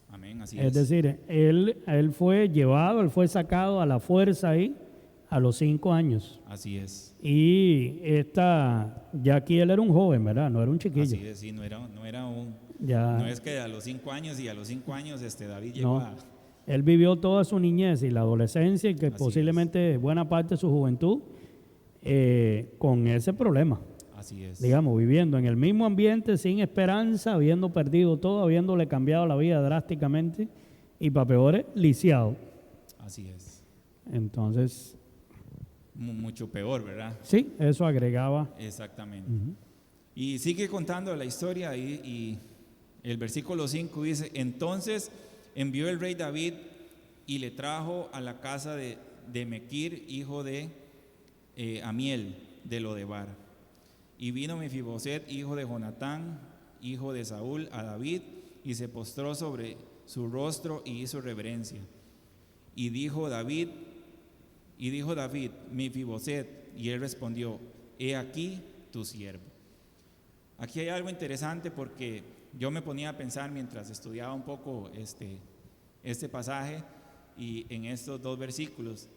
Amén, así es decir, él fue llevado, él fue sacado a la fuerza ahí a los 5 años. Así es. Y ya aquí él era un joven, ¿verdad? No era un chiquillo. Así es, sí, no era no es que a los 5 años y a los 5 años David llegó a... Él vivió toda su niñez y la adolescencia y que Así posiblemente buena parte de su juventud con ese problema. Así es. Digamos, viviendo en el mismo ambiente, sin esperanza, habiendo perdido todo, habiéndole cambiado la vida drásticamente y para peores, lisiado. Así es. Entonces... mucho peor, ¿verdad? Sí, eso agregaba. Exactamente. Y sigue contando la historia y el versículo 5 dice, entonces envió el rey David y le trajo a la casa de Mequir, hijo de Amiel, de Lodebar. Y vino Mefiboset, hijo de Jonatán, hijo de Saúl, a David, y se postró sobre su rostro y hizo reverencia. Y dijo David, Mefiboset, y él respondió, he aquí tu siervo. Aquí hay algo interesante porque yo me ponía a pensar mientras estudiaba un poco este pasaje y en estos 2 versículos.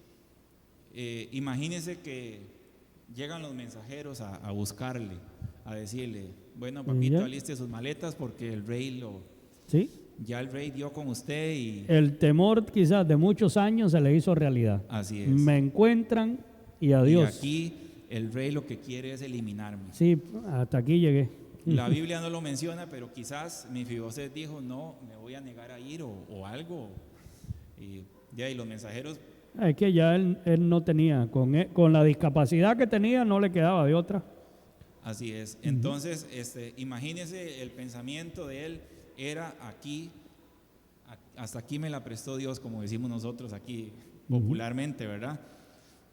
Imagínense que llegan los mensajeros a buscarle, a decirle, bueno, papito, aliste sus maletas porque el rey ya el rey dio con usted y... El temor quizás de muchos años se le hizo realidad. Así es. Me encuentran y adiós. Y aquí el rey lo que quiere es eliminarme. Sí, hasta aquí llegué. La Biblia no lo menciona, pero quizás Mefiboset dijo, no, me voy a negar a ir o algo. Y los mensajeros... Es que ya él no tenía, con la discapacidad que tenía no le quedaba de otra. Así es. Entonces, imagínese el pensamiento de él era aquí, hasta aquí me la prestó Dios, como decimos nosotros aquí popularmente, ¿verdad?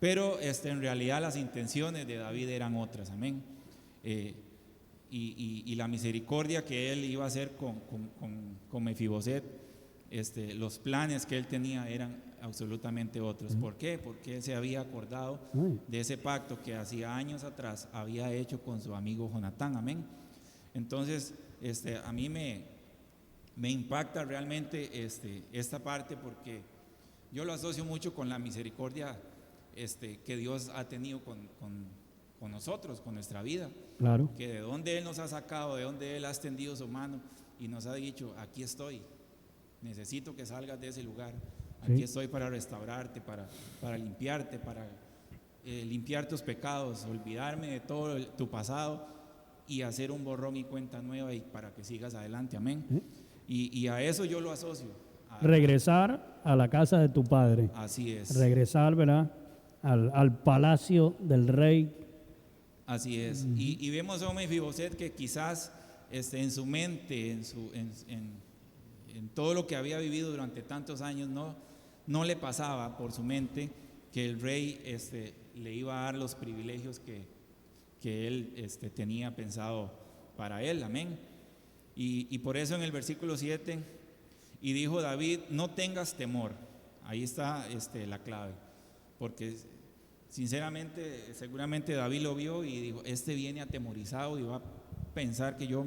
Pero en realidad las intenciones de David eran otras, amén. Y la misericordia que él iba a hacer con Mefiboset, los planes que él tenía eran absolutamente otros. ¿Por qué? Porque él se había acordado de ese pacto que hacía años atrás había hecho con su amigo Jonatán, amén. Entonces, a mí me impacta realmente esta parte porque yo lo asocio mucho con la misericordia que Dios ha tenido con nosotros, con nuestra vida. Claro. Que de dónde Él nos ha sacado, de dónde Él ha extendido su mano y nos ha dicho, aquí estoy, necesito que salgas de ese lugar, aquí estoy para restaurarte, para limpiarte, para limpiar tus pecados, olvidarme de todo tu pasado y hacer un borrón y cuenta nueva y para que sigas adelante, amén. Y a eso yo lo asocio. Regresar a la casa de tu padre. Así es. Regresar, ¿verdad? Al palacio del rey. Así es. Y vemos a Mefiboset que quizás en su mente, en todo lo que había vivido durante tantos años, no le pasaba por su mente que el rey le iba a dar los privilegios que él tenía pensado para él, amén. Y por eso en el versículo 7, y dijo David, no tengas temor. Ahí está la clave, porque sinceramente, seguramente David lo vio y dijo, viene atemorizado y va a pensar que yo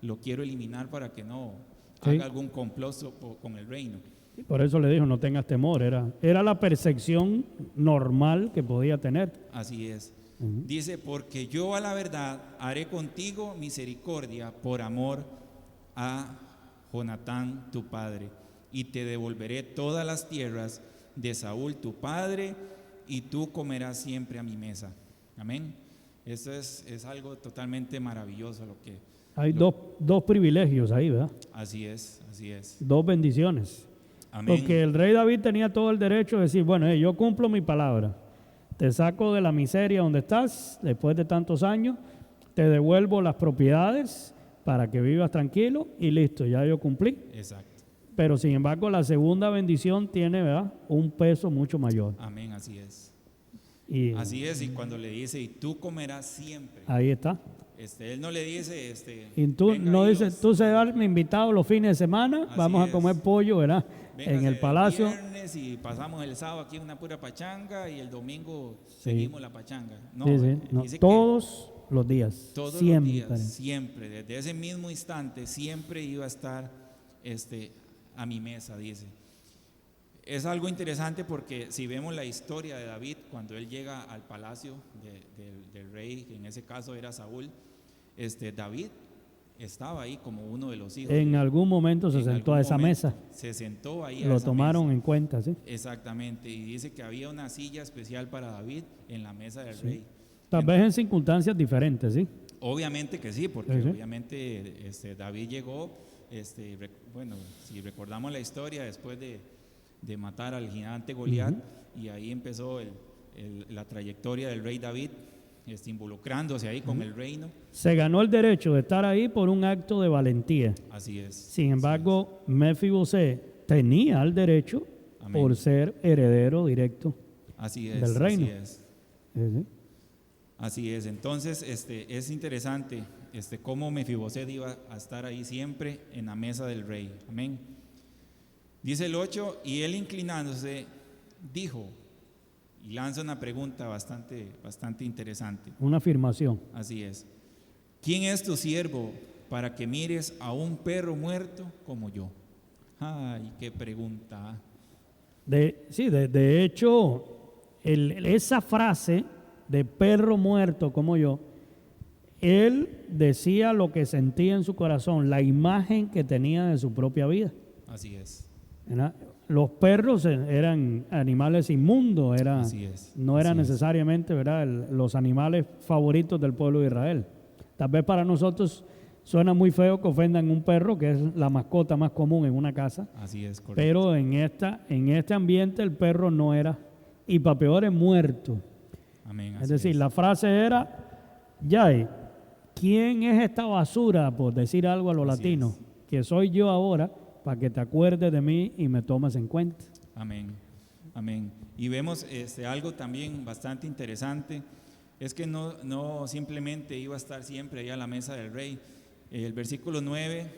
lo quiero eliminar para que no haga algún complot con el reino. Por eso le dijo, no tengas temor, era la percepción normal que podía tener. Así es. Dice, porque yo a la verdad haré contigo misericordia por amor a Jonatán tu padre, y te devolveré todas las tierras de Saúl tu padre, y tú comerás siempre a mi mesa. Amén. Eso es algo totalmente maravilloso hay dos privilegios ahí, ¿verdad? Así es, así es. Dos bendiciones. Amén. Porque el rey David tenía todo el derecho de decir, bueno, yo cumplo mi palabra, te saco de la miseria donde estás después de tantos años, te devuelvo las propiedades para que vivas tranquilo y listo, ya yo cumplí. Exacto. Pero sin embargo la segunda bendición tiene, ¿verdad?, un peso mucho mayor. Amén, así es. Así es, y cuando le dice, y tú comerás siempre. Ahí está. Él no le dice, y tú no dices, tú se das mi invitado los fines de semana, vamos a comer pollo, ¿verdad? En el palacio. El viernes y pasamos el sábado aquí en una pura pachanga y el domingo seguimos la pachanga. No, no, todos los días. Todos siempre. los días, siempre. Desde ese mismo instante, siempre iba a estar a mi mesa, dice. Es algo interesante porque si vemos la historia de David, cuando él llega al palacio del rey, que en ese caso era Saúl, David estaba ahí como uno de los hijos. En algún momento se sentó a esa mesa. Se sentó ahí. Lo tomaron en cuenta, ¿sí? Exactamente. Y dice que había una silla especial para David en la mesa del rey. Tal vez en circunstancias diferentes, ¿sí? Obviamente que sí, porque obviamente David llegó, bueno, si recordamos la historia, después de matar al gigante Goliat, y ahí empezó la trayectoria del rey David, involucrándose ahí con el reino. Se ganó el derecho de estar ahí por un acto de valentía. Así es. Sin embargo, Mefiboset tenía el derecho por ser heredero directo del reino. Así es. Entonces, es interesante cómo Mefiboset iba a estar ahí siempre en la mesa del rey. Amén. Dice el 8, y él inclinándose dijo, y lanza una pregunta bastante interesante. Una afirmación. Así es. ¿Quién es tu siervo para que mires a un perro muerto como yo? Ay, qué pregunta. De hecho, esa frase de perro muerto como yo, él decía lo que sentía en su corazón, la imagen que tenía de su propia vida. Así es. ¿Verdad? Los perros eran animales inmundos, no eran necesariamente, ¿verdad?, los animales favoritos del pueblo de Israel. Tal vez para nosotros suena muy feo que ofendan un perro, que es la mascota más común en una casa. Así es, correcto. Pero en este ambiente el perro no era, y para peor es muerto. Amén. Es decir, la frase era, Yay, ¿quién es esta basura, por decir algo a los latinos? Que soy yo ahora, para que te acuerdes de mí y me tomes en cuenta. Amén, amén. Y vemos algo también bastante interesante, es que no simplemente iba a estar siempre ahí a la mesa del rey. El versículo 9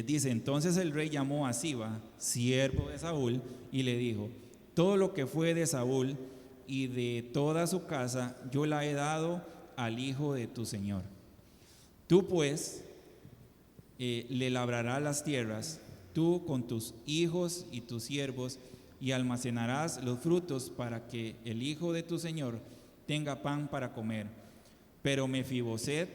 dice, entonces el rey llamó a Siba, siervo de Saúl, y le dijo, todo lo que fue de Saúl y de toda su casa, yo la he dado al hijo de tu señor. Tú pues le labrarás las tierras, tú con tus hijos y tus siervos, y almacenarás los frutos para que el hijo de tu señor tenga pan para comer. Pero Mefiboset,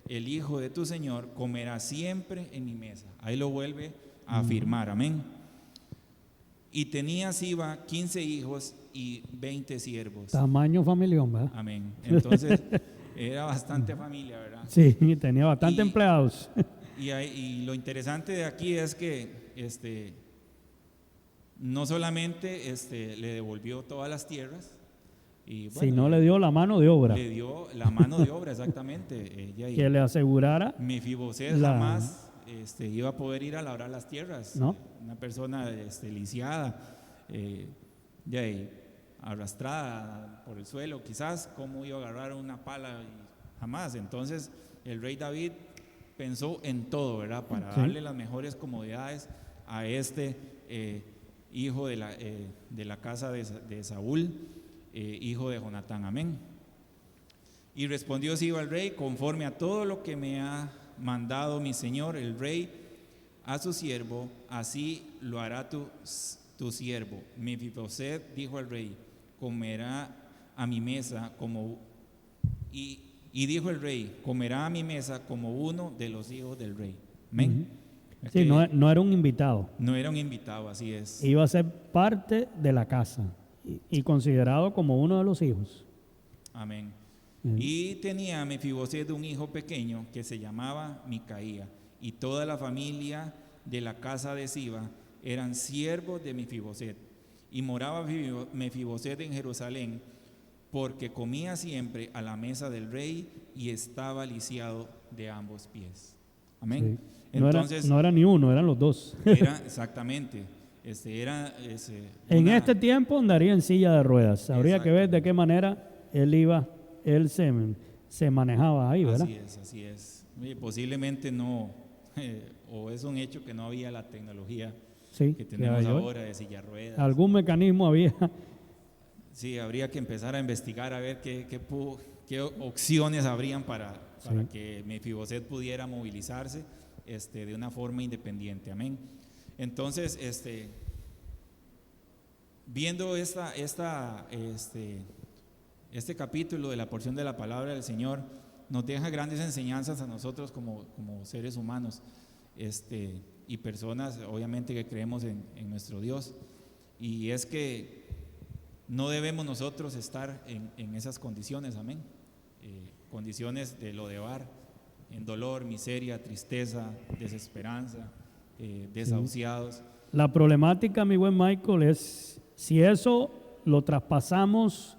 el hijo de tu señor, comerá siempre en mi mesa. Ahí lo vuelve a afirmar, amén. Y tenía Siba 15 hijos y 20 siervos. Tamaño familión, ¿verdad? Amén. Entonces era bastante familia, ¿verdad? Sí, tenía bastante empleados. Y lo interesante de aquí es que no solamente le devolvió todas las tierras, y bueno, sino le dio la mano de obra. Le dio la mano de obra, exactamente. Que le asegurara. Mefiboset jamás iba a poder ir a labrar las tierras. ¿No? Una persona lisiada. arrastrada por el suelo, quizás cómo iba a agarrar una pala, y jamás. Entonces el rey David pensó en todo, ¿verdad? Para darle las mejores comodidades a este hijo de la casa de Saúl, hijo de Jonatán. Amén. Y respondió Siba al rey: conforme a todo lo que me ha mandado mi señor el rey a su siervo, así lo hará tu siervo. Mefiboset dijo al rey: comerá a mi mesa como... Y dijo el rey: comerá a mi mesa como uno de los hijos del rey. Amén. Sí, no era un invitado. No era un invitado, así es. Iba a ser parte de la casa y considerado como uno de los hijos. Amén. Y tenía Mefiboset un hijo pequeño que se llamaba Micaía, y toda la familia de la casa de Siba eran siervos de Mefiboset. Y moraba Mefiboset en Jerusalén, porque comía siempre a la mesa del rey y estaba lisiado de ambos pies. Amén. Sí. Entonces, no era ni uno, eran los dos. Exactamente. En este tiempo andaría en silla de ruedas. Habría que ver de qué manera él se manejaba ahí, ¿verdad? Así es. Posiblemente no, o es un hecho que no había la tecnología que tenemos ahora de silla de ruedas. Algún mecanismo había. Sí, habría que empezar a investigar a ver qué opciones habrían para que Mefiboset pudiera movilizarse de una forma independiente. Amén. Entonces, viendo este capítulo de la porción de la palabra del Señor, nos deja grandes enseñanzas a nosotros como seres humanos y personas, obviamente, que creemos en nuestro Dios. Y es que no debemos nosotros estar en esas condiciones, amén. Condiciones de Lodebar, en dolor, miseria, tristeza, desesperanza, desahuciados. La problemática, mi buen Michael, es si eso lo traspasamos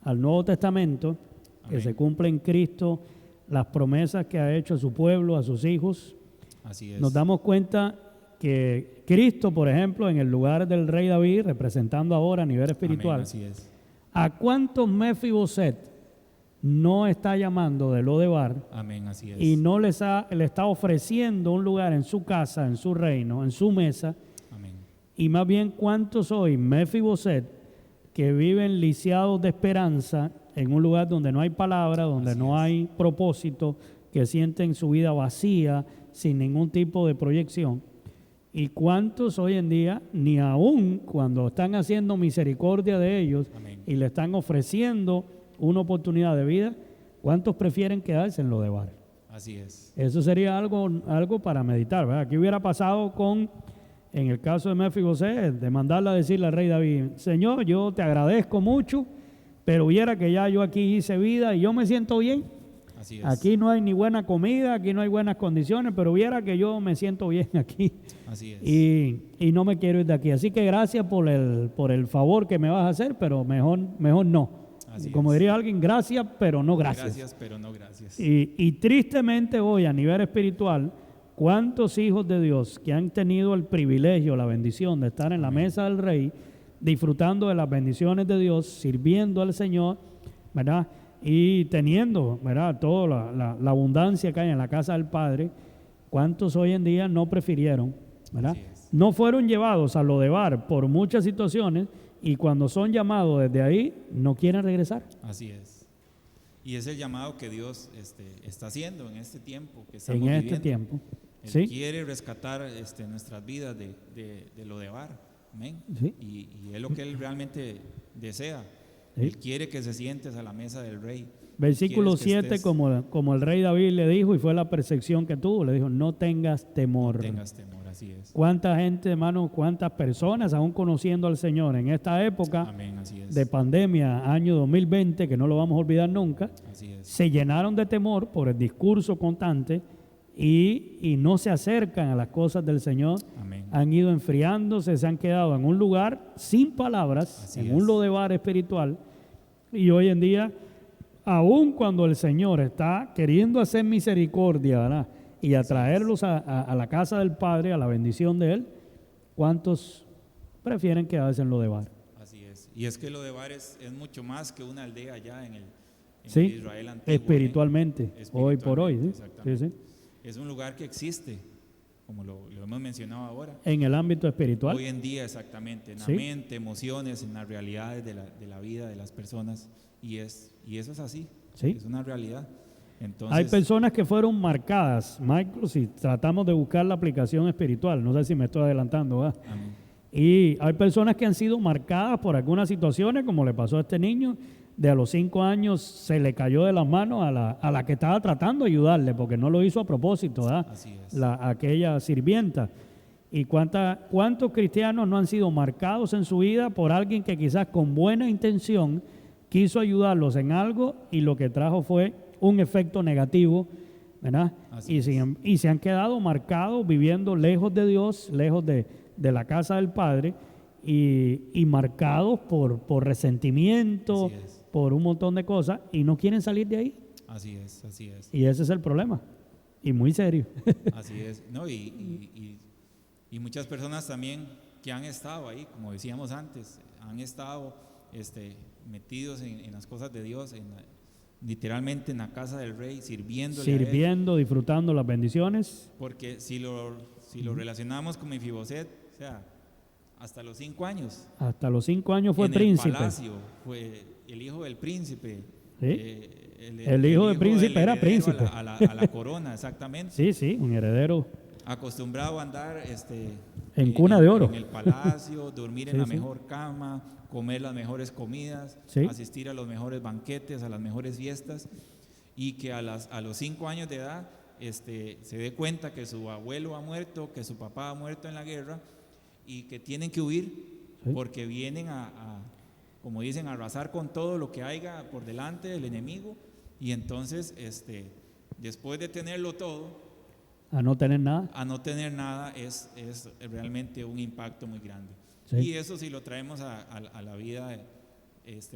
al Nuevo Testamento, amén, que se cumple en Cristo, las promesas que ha hecho a su pueblo, a sus hijos. Así es. Nos damos cuenta que Cristo, por ejemplo, en el lugar del rey David, representando ahora a nivel espiritual, amén, así es. ¿A cuántos Mefiboset no está llamando de Lodebar? Amén, así es. Y no le está ofreciendo un lugar en su casa, en su reino, en su mesa. Amén. Y más bien, ¿cuántos hoy Mefiboset que viven lisiados de esperanza en un lugar donde no hay palabra, donde así no es. hay propósito, que sienten su vida vacía, sin ningún tipo de proyección? ¿Y cuántos hoy en día, ni aún cuando están haciendo misericordia de ellos, amén, y le están ofreciendo una oportunidad de vida, cuántos prefieren quedarse en Lodebar? Así es. Eso sería algo para meditar, ¿verdad? ¿Qué hubiera pasado en el caso de Mefiboset, de mandarle a decirle al rey David: Señor, yo te agradezco mucho, pero viera que ya yo aquí hice vida y yo me siento bien? Así es. Aquí no hay ni buena comida, aquí no hay buenas condiciones, pero viera que yo me siento bien aquí. Así es. Y no me quiero ir de aquí. Así que gracias por el favor que me vas a hacer, pero mejor no. Así Como es. diría alguien, gracias, pero no gracias. Gracias, pero no gracias. Y tristemente hoy, a nivel espiritual, ¿cuántos hijos de Dios que han tenido el privilegio, la bendición de estar en la mesa del Rey, disfrutando de las bendiciones de Dios, sirviendo al Señor, ¿verdad? Y teniendo, ¿verdad?, toda la abundancia que hay en la casa del Padre, ¿cuántos hoy en día no prefirieron, ¿verdad? No fueron llevados a Lodebar por muchas situaciones, y cuando son llamados desde ahí, no quieren regresar? Así es. Y es el llamado que Dios está haciendo en este tiempo que En estamos viviendo. este tiempo. Él ¿sí? quiere rescatar nuestras vidas de Lodebar. Amén. ¿Sí? Y es lo que Él realmente desea. ¿Sí? Él quiere que se sientes a la mesa del Rey. Versículo 7, como el rey David le dijo, y fue la percepción que tuvo, le dijo: no tengas temor. No tengas temor, así es. ¿Cuánta gente, hermano, cuántas personas, aún conociendo al Señor en esta época, amén, así es, de pandemia, año 2020, que no lo vamos a olvidar nunca, así es, se llenaron de temor por el discurso constante y no se acercan a las cosas del Señor? amén, Han ido enfriándose, se han quedado en un lugar sin palabras, así en es, un Lodebar espiritual, y hoy en día, aun cuando el Señor está queriendo hacer misericordia, ¿verdad?, y atraerlos a la casa del Padre, a la bendición de Él, ¿cuántos prefieren quedarse en Lodebar? así es. Y es que Lodebar es mucho más que una aldea allá en el Sí, Israel antiguo. espiritualmente, hoy por hoy. ¿sí? Exactamente. Sí, sí. Es un lugar que existe, como lo hemos mencionado ahora. En el ámbito espiritual. Hoy en día, exactamente, en la Sí. mente, emociones, en las realidades de la vida de las personas. Y eso es así, Sí. es una realidad. Entonces, Hay personas que fueron marcadas, Michael, si tratamos de buscar la aplicación espiritual, no sé si me estoy adelantando, ¿verdad? amén. Y hay personas que han sido marcadas por algunas situaciones, como le pasó a este niño, de a los 5 años se le cayó de las manos a la que estaba tratando de ayudarle, porque no lo hizo a propósito, ¿verdad? Así es. Aquella sirvienta. ¿Y cuántos cristianos no han sido marcados en su vida por alguien que quizás con buena intención quiso ayudarlos en algo y lo que trajo fue un efecto negativo, ¿verdad? Así Y se han quedado marcados viviendo lejos de Dios, lejos de la casa del Padre y marcados por resentimiento, Así es. por un montón de cosas y no quieren salir de ahí. Así es, así es. Y ese es el problema. Y muy serio. Así es. No, y muchas personas también que han estado ahí, como decíamos antes, han estado metidos en las cosas de Dios, literalmente en la casa del rey, sirviéndole a él. Sirviendo, disfrutando las bendiciones. Porque si lo relacionamos con Mefiboset, o sea, hasta los 5 años. Hasta los 5 años fue en príncipe. el palacio, fue el hijo del príncipe. ¿Sí? El hijo del príncipe era príncipe. A la corona, exactamente. Sí, sí, un heredero. Acostumbrado a andar en cuna de oro. En el palacio, dormir en Sí, la sí. mejor cama, comer las mejores comidas, Sí. asistir a los mejores banquetes, a las mejores fiestas, y que a los 5 años de edad se dé cuenta que su abuelo ha muerto, que su papá ha muerto en la guerra y que tienen que huir Sí. porque vienen como dicen, a arrasar con todo lo que haya por delante del enemigo. Y entonces, después de tenerlo todo, A no tener nada. a no tener nada es realmente un impacto muy grande. Sí. Y eso, si lo traemos a la vida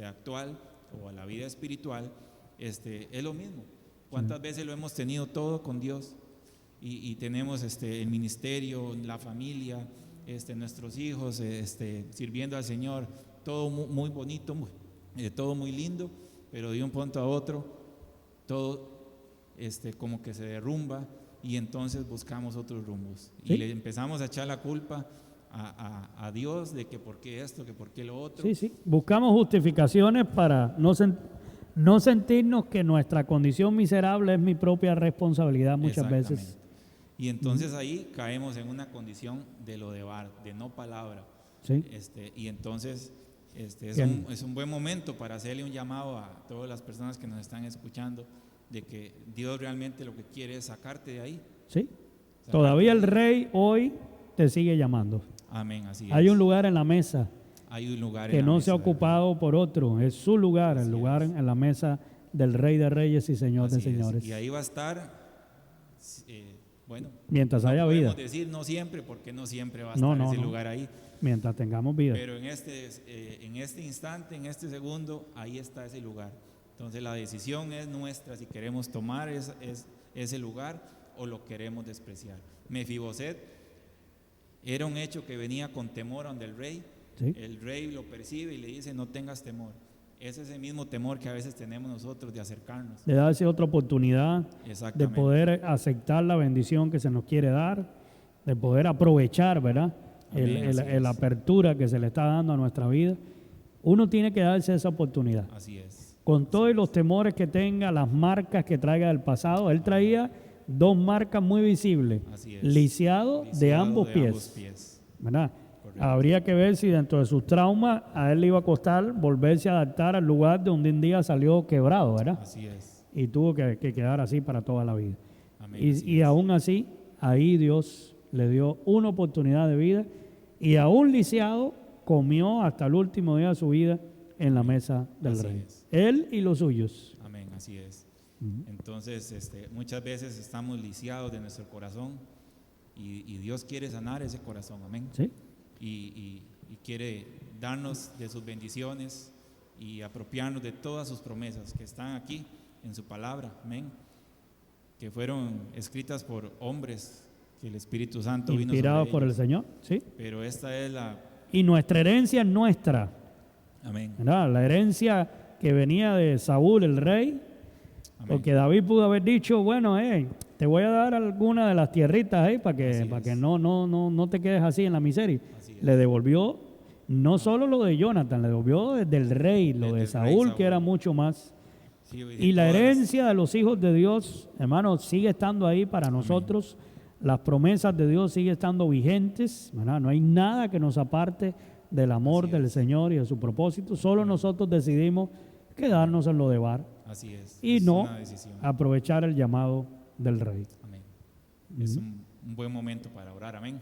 actual o a la vida espiritual, es lo mismo. ¿Cuántas veces lo hemos tenido todo con Dios? Y tenemos el ministerio, la familia, nuestros hijos, sirviendo al Señor, todo muy bonito, todo muy lindo, pero de un punto a otro, todo como que se derrumba y entonces buscamos otros rumbos. Sí. Y le empezamos a echar la culpa a Dios de que por qué esto, que por qué lo otro. Sí, sí. Buscamos justificaciones para no sentirnos que nuestra condición miserable es mi propia responsabilidad muchas veces. Exactamente. Y entonces ahí caemos en una condición de Lodebar, de no palabra. Sí. Y entonces Bien. es un buen momento para hacerle un llamado a todas las personas que nos están escuchando de que Dios realmente lo que quiere es sacarte de ahí. Sí. Todavía el rey hoy te sigue llamando. Amén, así Hay es. un lugar en la mesa Hay un lugar que en la no mesa se ha del rey. ocupado por otro. Es su lugar, Así el lugar es. en la mesa del Rey de Reyes y Señor de Así es. Señores. Y ahí va a estar, bueno, Mientras no haya vida. podemos decir no siempre, porque no siempre va a No, estar no, ese no. lugar ahí. Mientras tengamos vida. Pero en este instante, en este segundo, ahí está ese lugar. Entonces la decisión es nuestra si queremos tomar ese lugar o lo queremos despreciar. Mefiboset era un hecho que venía con temor ante el rey. Sí. El rey lo percibe y le dice: no tengas temor. Es ese mismo temor que a veces tenemos nosotros de acercarnos. De darse otra oportunidad, de Exactamente. poder aceptar la bendición que se nos quiere dar, de poder aprovechar, ¿verdad? Amén, así es. La apertura que se le está dando a nuestra vida. Uno tiene que darse esa oportunidad. Así es. Con todos los temores que tenga, las marcas que traiga del pasado. Él traía 2 marcas muy visibles. Así es. Lisiado de Lisiado ambos de pies. ambos pies. ¿Verdad? Correcto. Habría que ver si dentro de sus traumas a él le iba a costar volverse a adaptar al lugar de donde un día salió quebrado, ¿verdad? Así es. Y tuvo que quedar así para toda la vida. Amén, así Y es. aún así, ahí Dios le dio una oportunidad de vida y aún lisiado comió hasta el último día de su vida en la mesa del Así rey. es. Él y los suyos. Amén, así es. Ujú. Entonces, muchas veces estamos lisiados de nuestro corazón y Dios quiere sanar ese corazón, amén. ¿Sí? Y quiere darnos de sus bendiciones y apropiarnos de todas sus promesas que están aquí en su palabra, amén, que fueron escritas por hombres que el Espíritu Santo vino Inspirado sobre por el ellos. Señor. ¿Sí? Pero esta es la Y nuestra herencia es nuestra. Amén. ¿verdad? La herencia que venía de Saúl, el rey, Amén. porque David pudo haber dicho, bueno, te voy a dar alguna de las tierritas ahí para Así que es. no te quedes así en la miseria. Así es. Le devolvió no solo lo de Jonathan, le devolvió desde el rey, lo Desde de el Saúl, rey que era Saúl. mucho más. Sí, Y la todas las- herencia de los hijos de Dios, hermanos, sigue estando ahí para nosotros. Las promesas de Dios siguen estando vigentes, ¿verdad? No hay nada que nos aparte del amor Así del es. Señor y de su propósito. Solo nosotros decidimos quedarnos en lo de Bar Así es. y es no una decisión. aprovechar el llamado del Rey. Amén. Es un buen momento para orar. Amén.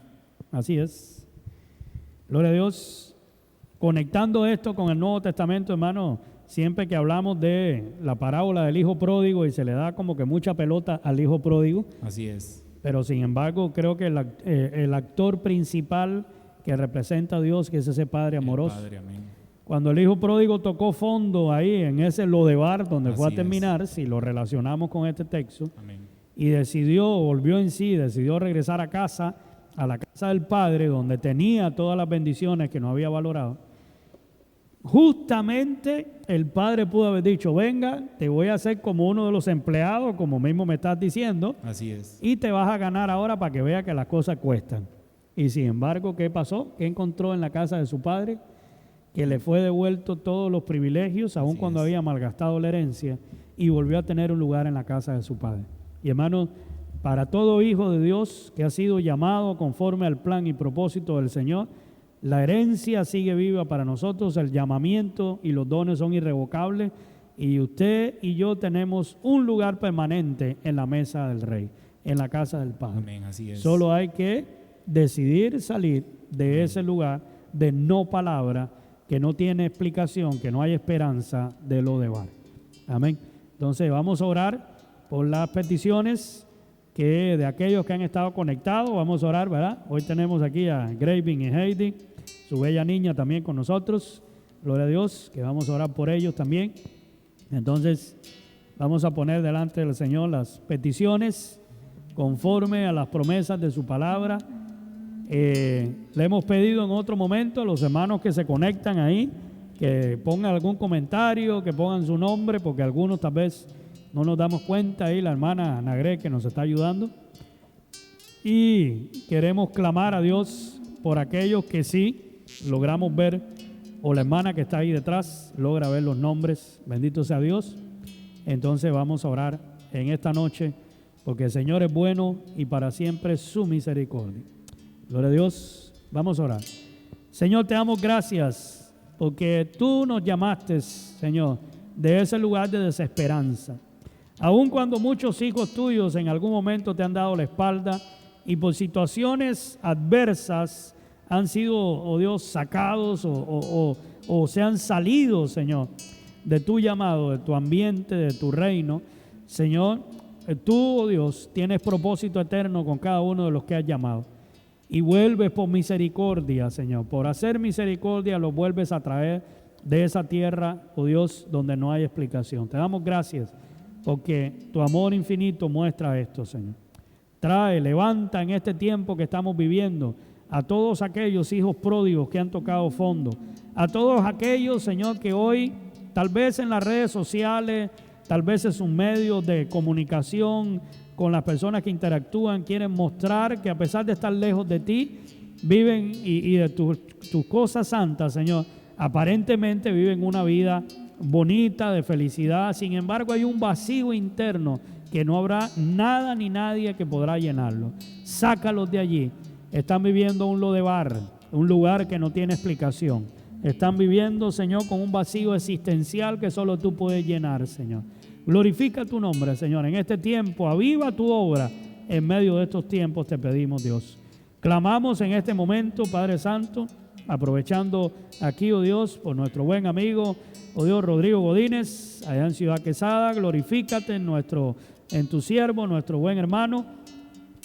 Así es. Gloria a Dios. Conectando esto con el Nuevo Testamento, hermano, siempre que hablamos de la parábola del hijo pródigo y se le da como que mucha pelota al hijo pródigo, Así es. pero sin embargo creo que el actor principal que representa a Dios, que es ese Padre amoroso, El Padre, amén. cuando el hijo pródigo tocó fondo ahí en ese Lodebar donde fue a Así es. terminar, si lo relacionamos con este texto, Amén. y volvió en sí, decidió regresar a casa, a la casa del Padre, donde tenía todas las bendiciones que no había valorado. Justamente el Padre pudo haber dicho, venga, te voy a hacer como uno de los empleados, como mismo me estás diciendo, Así es. y te vas a ganar ahora para que vea que las cosas cuestan. Y sin embargo, ¿qué pasó? ¿Qué encontró en la casa de su padre? Que le fue devuelto todos los privilegios, aun Así cuando es. había malgastado la herencia, y volvió a tener un lugar en la casa de su padre. Y hermanos, para todo hijo de Dios que ha sido llamado conforme al plan y propósito del Señor, la herencia sigue viva para nosotros, el llamamiento y los dones son irrevocables, y usted y yo tenemos un lugar permanente en la mesa del Rey, en la casa del Padre. Amén. Así es. Solo hay que decidir salir de ese lugar de no palabra, que no tiene explicación, que no hay esperanza de lo de Bar. Amén. Entonces vamos a orar por las peticiones que de aquellos que han estado conectados. Vamos a orar, ¿verdad? Hoy tenemos aquí a Graving y Heidi, su bella niña también con nosotros. Gloria a Dios, que vamos a orar por ellos también. Entonces vamos a poner delante del Señor las peticiones conforme a las promesas de su palabra. Le hemos pedido en otro momento a los hermanos que se conectan ahí que pongan algún comentario, que pongan su nombre, porque algunos tal vez no nos damos cuenta. Ahí la hermana Nagre que nos está ayudando, y queremos clamar a Dios por aquellos que sí logramos ver, o la hermana que está ahí detrás logra ver los nombres. Bendito sea Dios. Entonces vamos a orar en esta noche, porque el Señor es bueno y para siempre su misericordia. Gloria a Dios. Vamos a orar. Señor, te damos gracias porque tú nos llamaste, Señor, de ese lugar de desesperanza. Aun cuando muchos hijos tuyos en algún momento te han dado la espalda y por situaciones adversas han sido, oh Dios, sacados o se han salido, Señor, de tu llamado, de tu ambiente, de tu reino. Señor, tú, oh Dios, tienes propósito eterno con cada uno de los que has llamado. Y vuelves por misericordia, Señor, por hacer misericordia, los vuelves a traer de esa tierra, oh Dios, donde no hay explicación. Te damos gracias porque tu amor infinito muestra esto, Señor. Trae, levanta en este tiempo que estamos viviendo a todos aquellos hijos pródigos que han tocado fondo, a todos aquellos, Señor, que hoy tal vez en las redes sociales, tal vez en sus medios de comunicación con las personas que interactúan, quieren mostrar que a pesar de estar lejos de ti, viven y de tus cosas santas, Señor, aparentemente viven una vida bonita, de felicidad. Sin embargo, hay un vacío interno que no habrá nada ni nadie que podrá llenarlo. Sácalos de allí. Están viviendo un Lodebar, un lugar que no tiene explicación. Están viviendo, Señor, con un vacío existencial que solo tú puedes llenar, Señor. Glorifica tu nombre, Señor, en este tiempo. Aviva tu obra en medio de estos tiempos, te pedimos, Dios. Clamamos en este momento, Padre Santo, aprovechando aquí, oh Dios, por nuestro buen amigo, oh Dios, Rodrigo Godínez, allá en Ciudad Quesada. Glorifícate en tu siervo, nuestro buen hermano,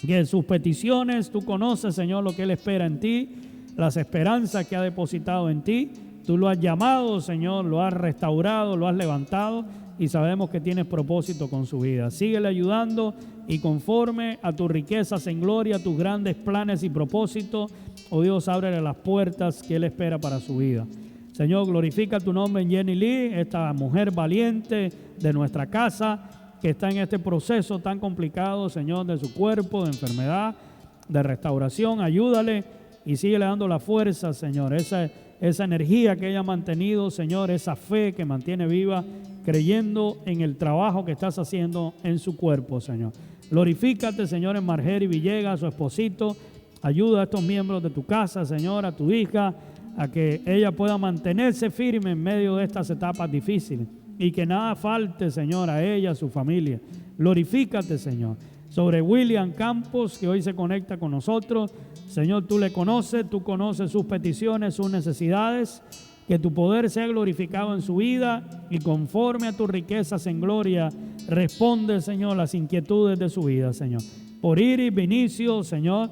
que en sus peticiones tú conoces, Señor, lo que él espera en ti, las esperanzas que ha depositado en ti. Tú lo has llamado, Señor, lo has restaurado, lo has levantado, y sabemos que tienes propósito con su vida. Síguele ayudando y conforme a tus riquezas en gloria, tus grandes planes y propósitos, oh Dios, ábrele las puertas que él espera para su vida. Señor, glorifica tu nombre en Jenny Lee, esta mujer valiente de nuestra casa, que está en este proceso tan complicado, Señor, de su cuerpo, de enfermedad, de restauración. Ayúdale y síguele dando la fuerza, Señor, esa energía que ella ha mantenido, Señor, esa fe que mantiene viva, creyendo en el trabajo que estás haciendo en su cuerpo, Señor. Glorifícate, Señor, en Margery Villegas, su esposito. Ayuda a estos miembros de tu casa, Señor, a tu hija, a que ella pueda mantenerse firme en medio de estas etapas difíciles y que nada falte, Señor, a ella, a su familia. Glorifícate, Señor. Sobre William Campos, que hoy se conecta con nosotros, Señor, tú le conoces, tú conoces sus peticiones, sus necesidades, que tu poder sea glorificado en su vida y conforme a tus riquezas en gloria, responde, Señor, las inquietudes de su vida, Señor. Por Iris, Vinicio, Señor,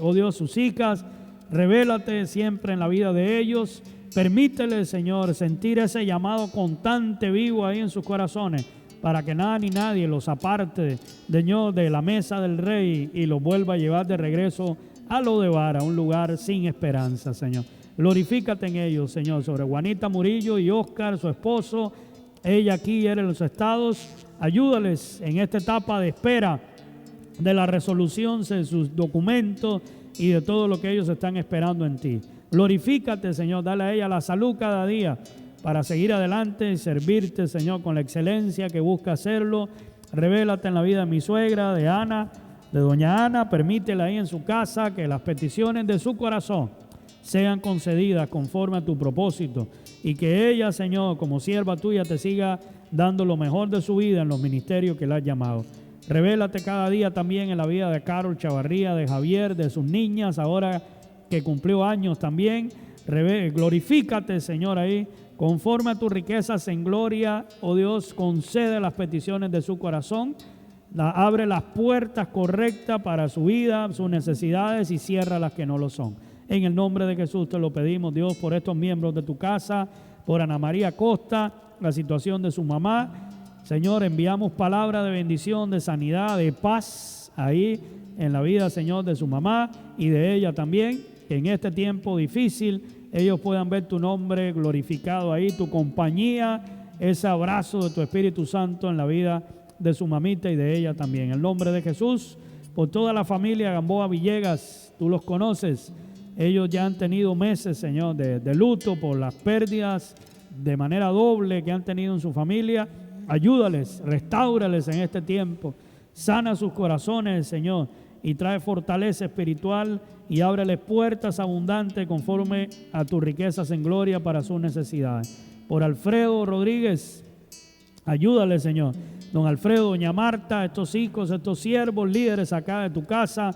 oh Dios, sus hijas, revélate siempre en la vida de ellos. Permítele, Señor, sentir ese llamado constante, vivo ahí en sus corazones, para que nada ni nadie los aparte, Señor, de la mesa del Rey y los vuelva a llevar de regreso a Lodebar, a un lugar sin esperanza, Señor. Glorifícate en ellos, Señor, sobre Juanita Murillo y Oscar, su esposo, ella aquí en los estados. Ayúdales en esta etapa de espera de la resolución de sus documentos y de todo lo que ellos están esperando en ti. Glorifícate, Señor, dale a ella la salud cada día para seguir adelante y servirte, Señor, con la excelencia que busca hacerlo. Revélate en la vida de mi suegra, de Ana, de doña Ana. Permítela ahí en su casa que las peticiones de su corazón sean concedidas conforme a tu propósito y que ella, Señor, como sierva tuya, te siga dando lo mejor de su vida en los ministerios que la has llamado. Revélate cada día también en la vida de Carol Chavarría, de Javier, de sus niñas, ahora que cumplió años también. Glorifícate, Señor, ahí, conforme a tus riquezas en gloria, oh Dios, concede las peticiones de su corazón, abre las puertas correctas para su vida, sus necesidades y cierra las que no lo son. En el nombre de Jesús te lo pedimos, Dios, por estos miembros de tu casa, por Ana María Costa, la situación de su mamá. Señor, enviamos palabra de bendición, de sanidad, de paz ahí en la vida, Señor, de su mamá y de ella también, que en este tiempo difícil ellos puedan ver tu nombre glorificado ahí, tu compañía, ese abrazo de tu Espíritu Santo en la vida de su mamita y de ella también. En el nombre de Jesús, por toda la familia Gamboa Villegas, tú los conoces. Ellos ya han tenido meses, Señor, de luto por las pérdidas de manera doble que han tenido en su familia. Ayúdales, restáurales en este tiempo. Sana sus corazones, Señor, y trae fortaleza espiritual y ábreles puertas abundantes conforme a tus riquezas en gloria para sus necesidades. Por Alfredo Rodríguez, ayúdale, Señor. Don Alfredo, doña Marta, estos hijos, estos siervos, líderes acá de tu casa,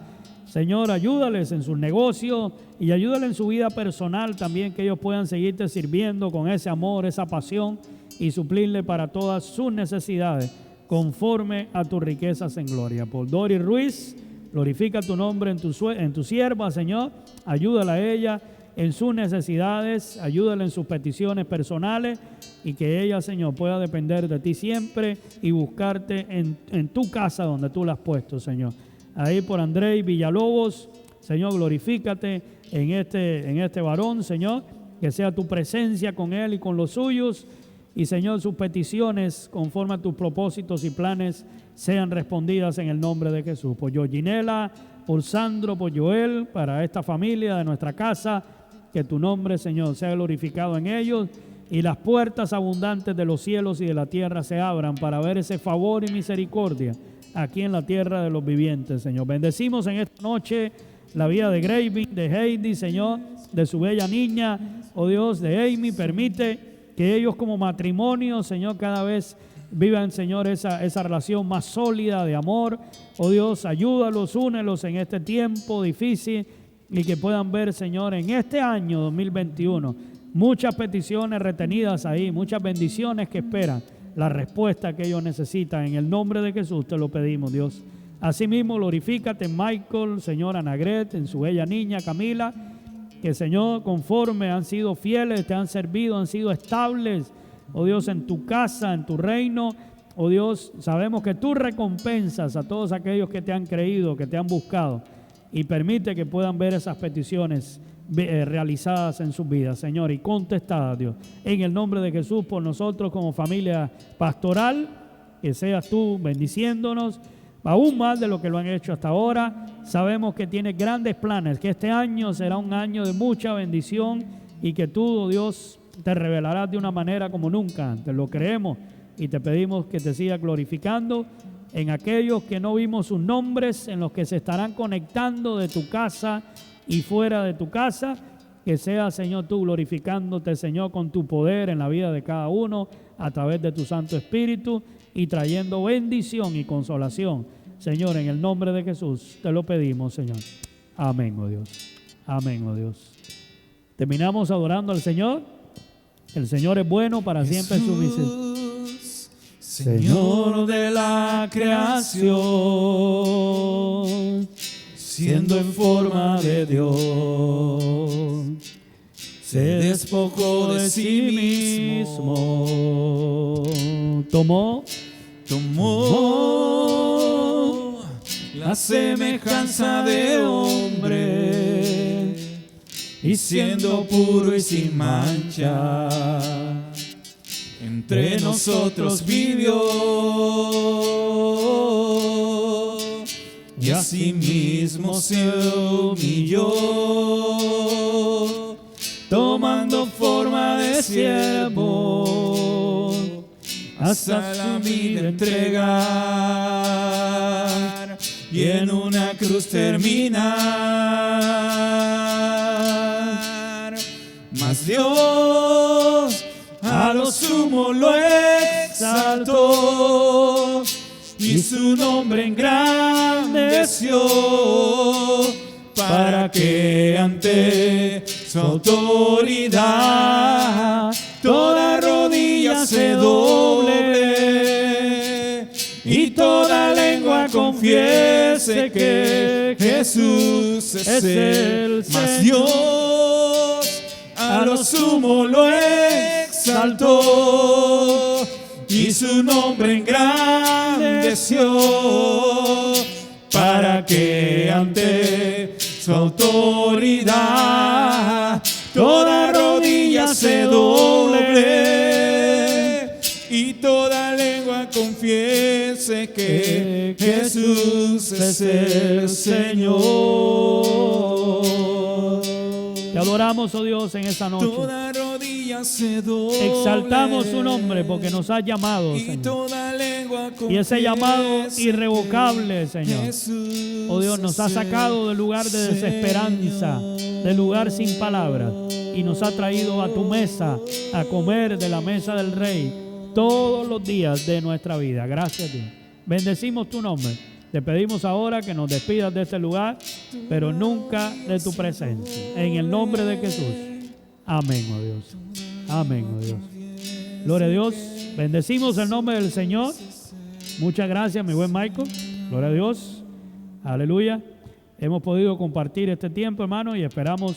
Señor, ayúdales en sus negocios y ayúdales en su vida personal también, que ellos puedan seguirte sirviendo con ese amor, esa pasión y suplirle para todas sus necesidades conforme a tus riquezas en gloria. Por Doris Ruiz, glorifica tu nombre en tu sierva, Señor. Ayúdala a ella en sus necesidades, ayúdala en sus peticiones personales y que ella, Señor, pueda depender de ti siempre y buscarte en tu casa donde tú la has puesto, Señor. Ahí por Andrés Villalobos, Señor, glorifícate en este varón, Señor, que sea tu presencia con él y con los suyos. Y, Señor, sus peticiones conforme a tus propósitos y planes sean respondidas en el nombre de Jesús. Por Georginela, por Sandro, por Joel, para esta familia de nuestra casa, que tu nombre, Señor, sea glorificado en ellos y las puertas abundantes de los cielos y de la tierra se abran para ver ese favor y misericordia aquí en la tierra de los vivientes, Señor. Bendecimos en esta noche la vida de Graving, de Heidi, Señor, de su bella niña, oh Dios, de Amy. Permite que ellos como matrimonio, Señor, cada vez vivan, Señor, esa relación más sólida de amor. Oh Dios, ayúdalos, únelos en este tiempo difícil y que puedan ver, Señor, en este año 2021, muchas peticiones retenidas ahí, muchas bendiciones que esperan, la respuesta que ellos necesitan. En el nombre de Jesús te lo pedimos, Dios. Asimismo, glorifícate en Michael, Señor, Anagret, en su bella niña Camila, que, Señor, conforme han sido fieles, te han servido, han sido estables, oh Dios, en tu casa, en tu reino. Oh Dios, sabemos que tú recompensas a todos aquellos que te han creído, que te han buscado, y permite que puedan ver esas peticiones realizadas en sus vidas, Señor, y contestadas, Dios. En el nombre de Jesús, por nosotros como familia pastoral, que seas tú bendiciéndonos aún más de lo que lo han hecho hasta ahora. Sabemos que tienes grandes planes, que este año será un año de mucha bendición y que tú, oh Dios, te revelarás de una manera como nunca antes. Lo creemos y te pedimos que te sigas glorificando en aquellos que no vimos sus nombres, en los que se estarán conectando de tu casa y fuera de tu casa. Que sea, Señor, tú glorificándote, Señor, con tu poder en la vida de cada uno a través de tu Santo Espíritu y trayendo bendición y consolación. Señor, en el nombre de Jesús te lo pedimos, Señor. Amén, oh Dios. Amén, oh Dios. Terminamos adorando al Señor. El Señor es bueno, para siempre su misericordia. Señor de la creación, siendo en forma de Dios, se despojó de sí mismo, tomó la semejanza de hombre, y siendo puro y sin mancha, entre nosotros vivió, y asimismo se humilló, tomando forma de siervo, hasta la vida entregar, y en una cruz terminar. Mas Dios a lo sumo lo exaltó, y su nombre engrandeció, para que ante su autoridad toda rodilla se doble, y toda lengua confiese que Jesús es el Señor. Mas Dios a lo sumo lo exaltó, y su nombre engrandeció, para que ante su autoridad toda rodilla se doble, y toda lengua confiese que Jesús es el Señor. Te adoramos, oh Dios, en esta noche. Toda rodilla se doble, exaltamos su nombre porque nos has llamado, y Señor. toda lengua Y ese llamado confiese irrevocable, Señor. Jesús, Oh Dios, nos ha sacado del lugar de desesperanza, del lugar sin palabras, y nos ha traído a tu mesa a comer de la mesa del Rey todos los días de nuestra vida. Gracias, Dios. Bendecimos tu nombre. Te pedimos ahora que nos despidas de este lugar, pero nunca de tu presencia. En el nombre de Jesús. Amén, oh Dios. Amén, oh Dios. Gloria a Dios. Bendecimos el nombre del Señor. Muchas gracias, mi buen Michael. Gloria a Dios. Aleluya. Hemos podido compartir este tiempo, hermano, y esperamos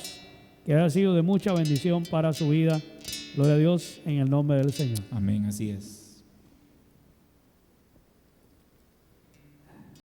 que haya sido de mucha bendición para su vida. Gloria a Dios en el nombre del Señor. Amén, así es.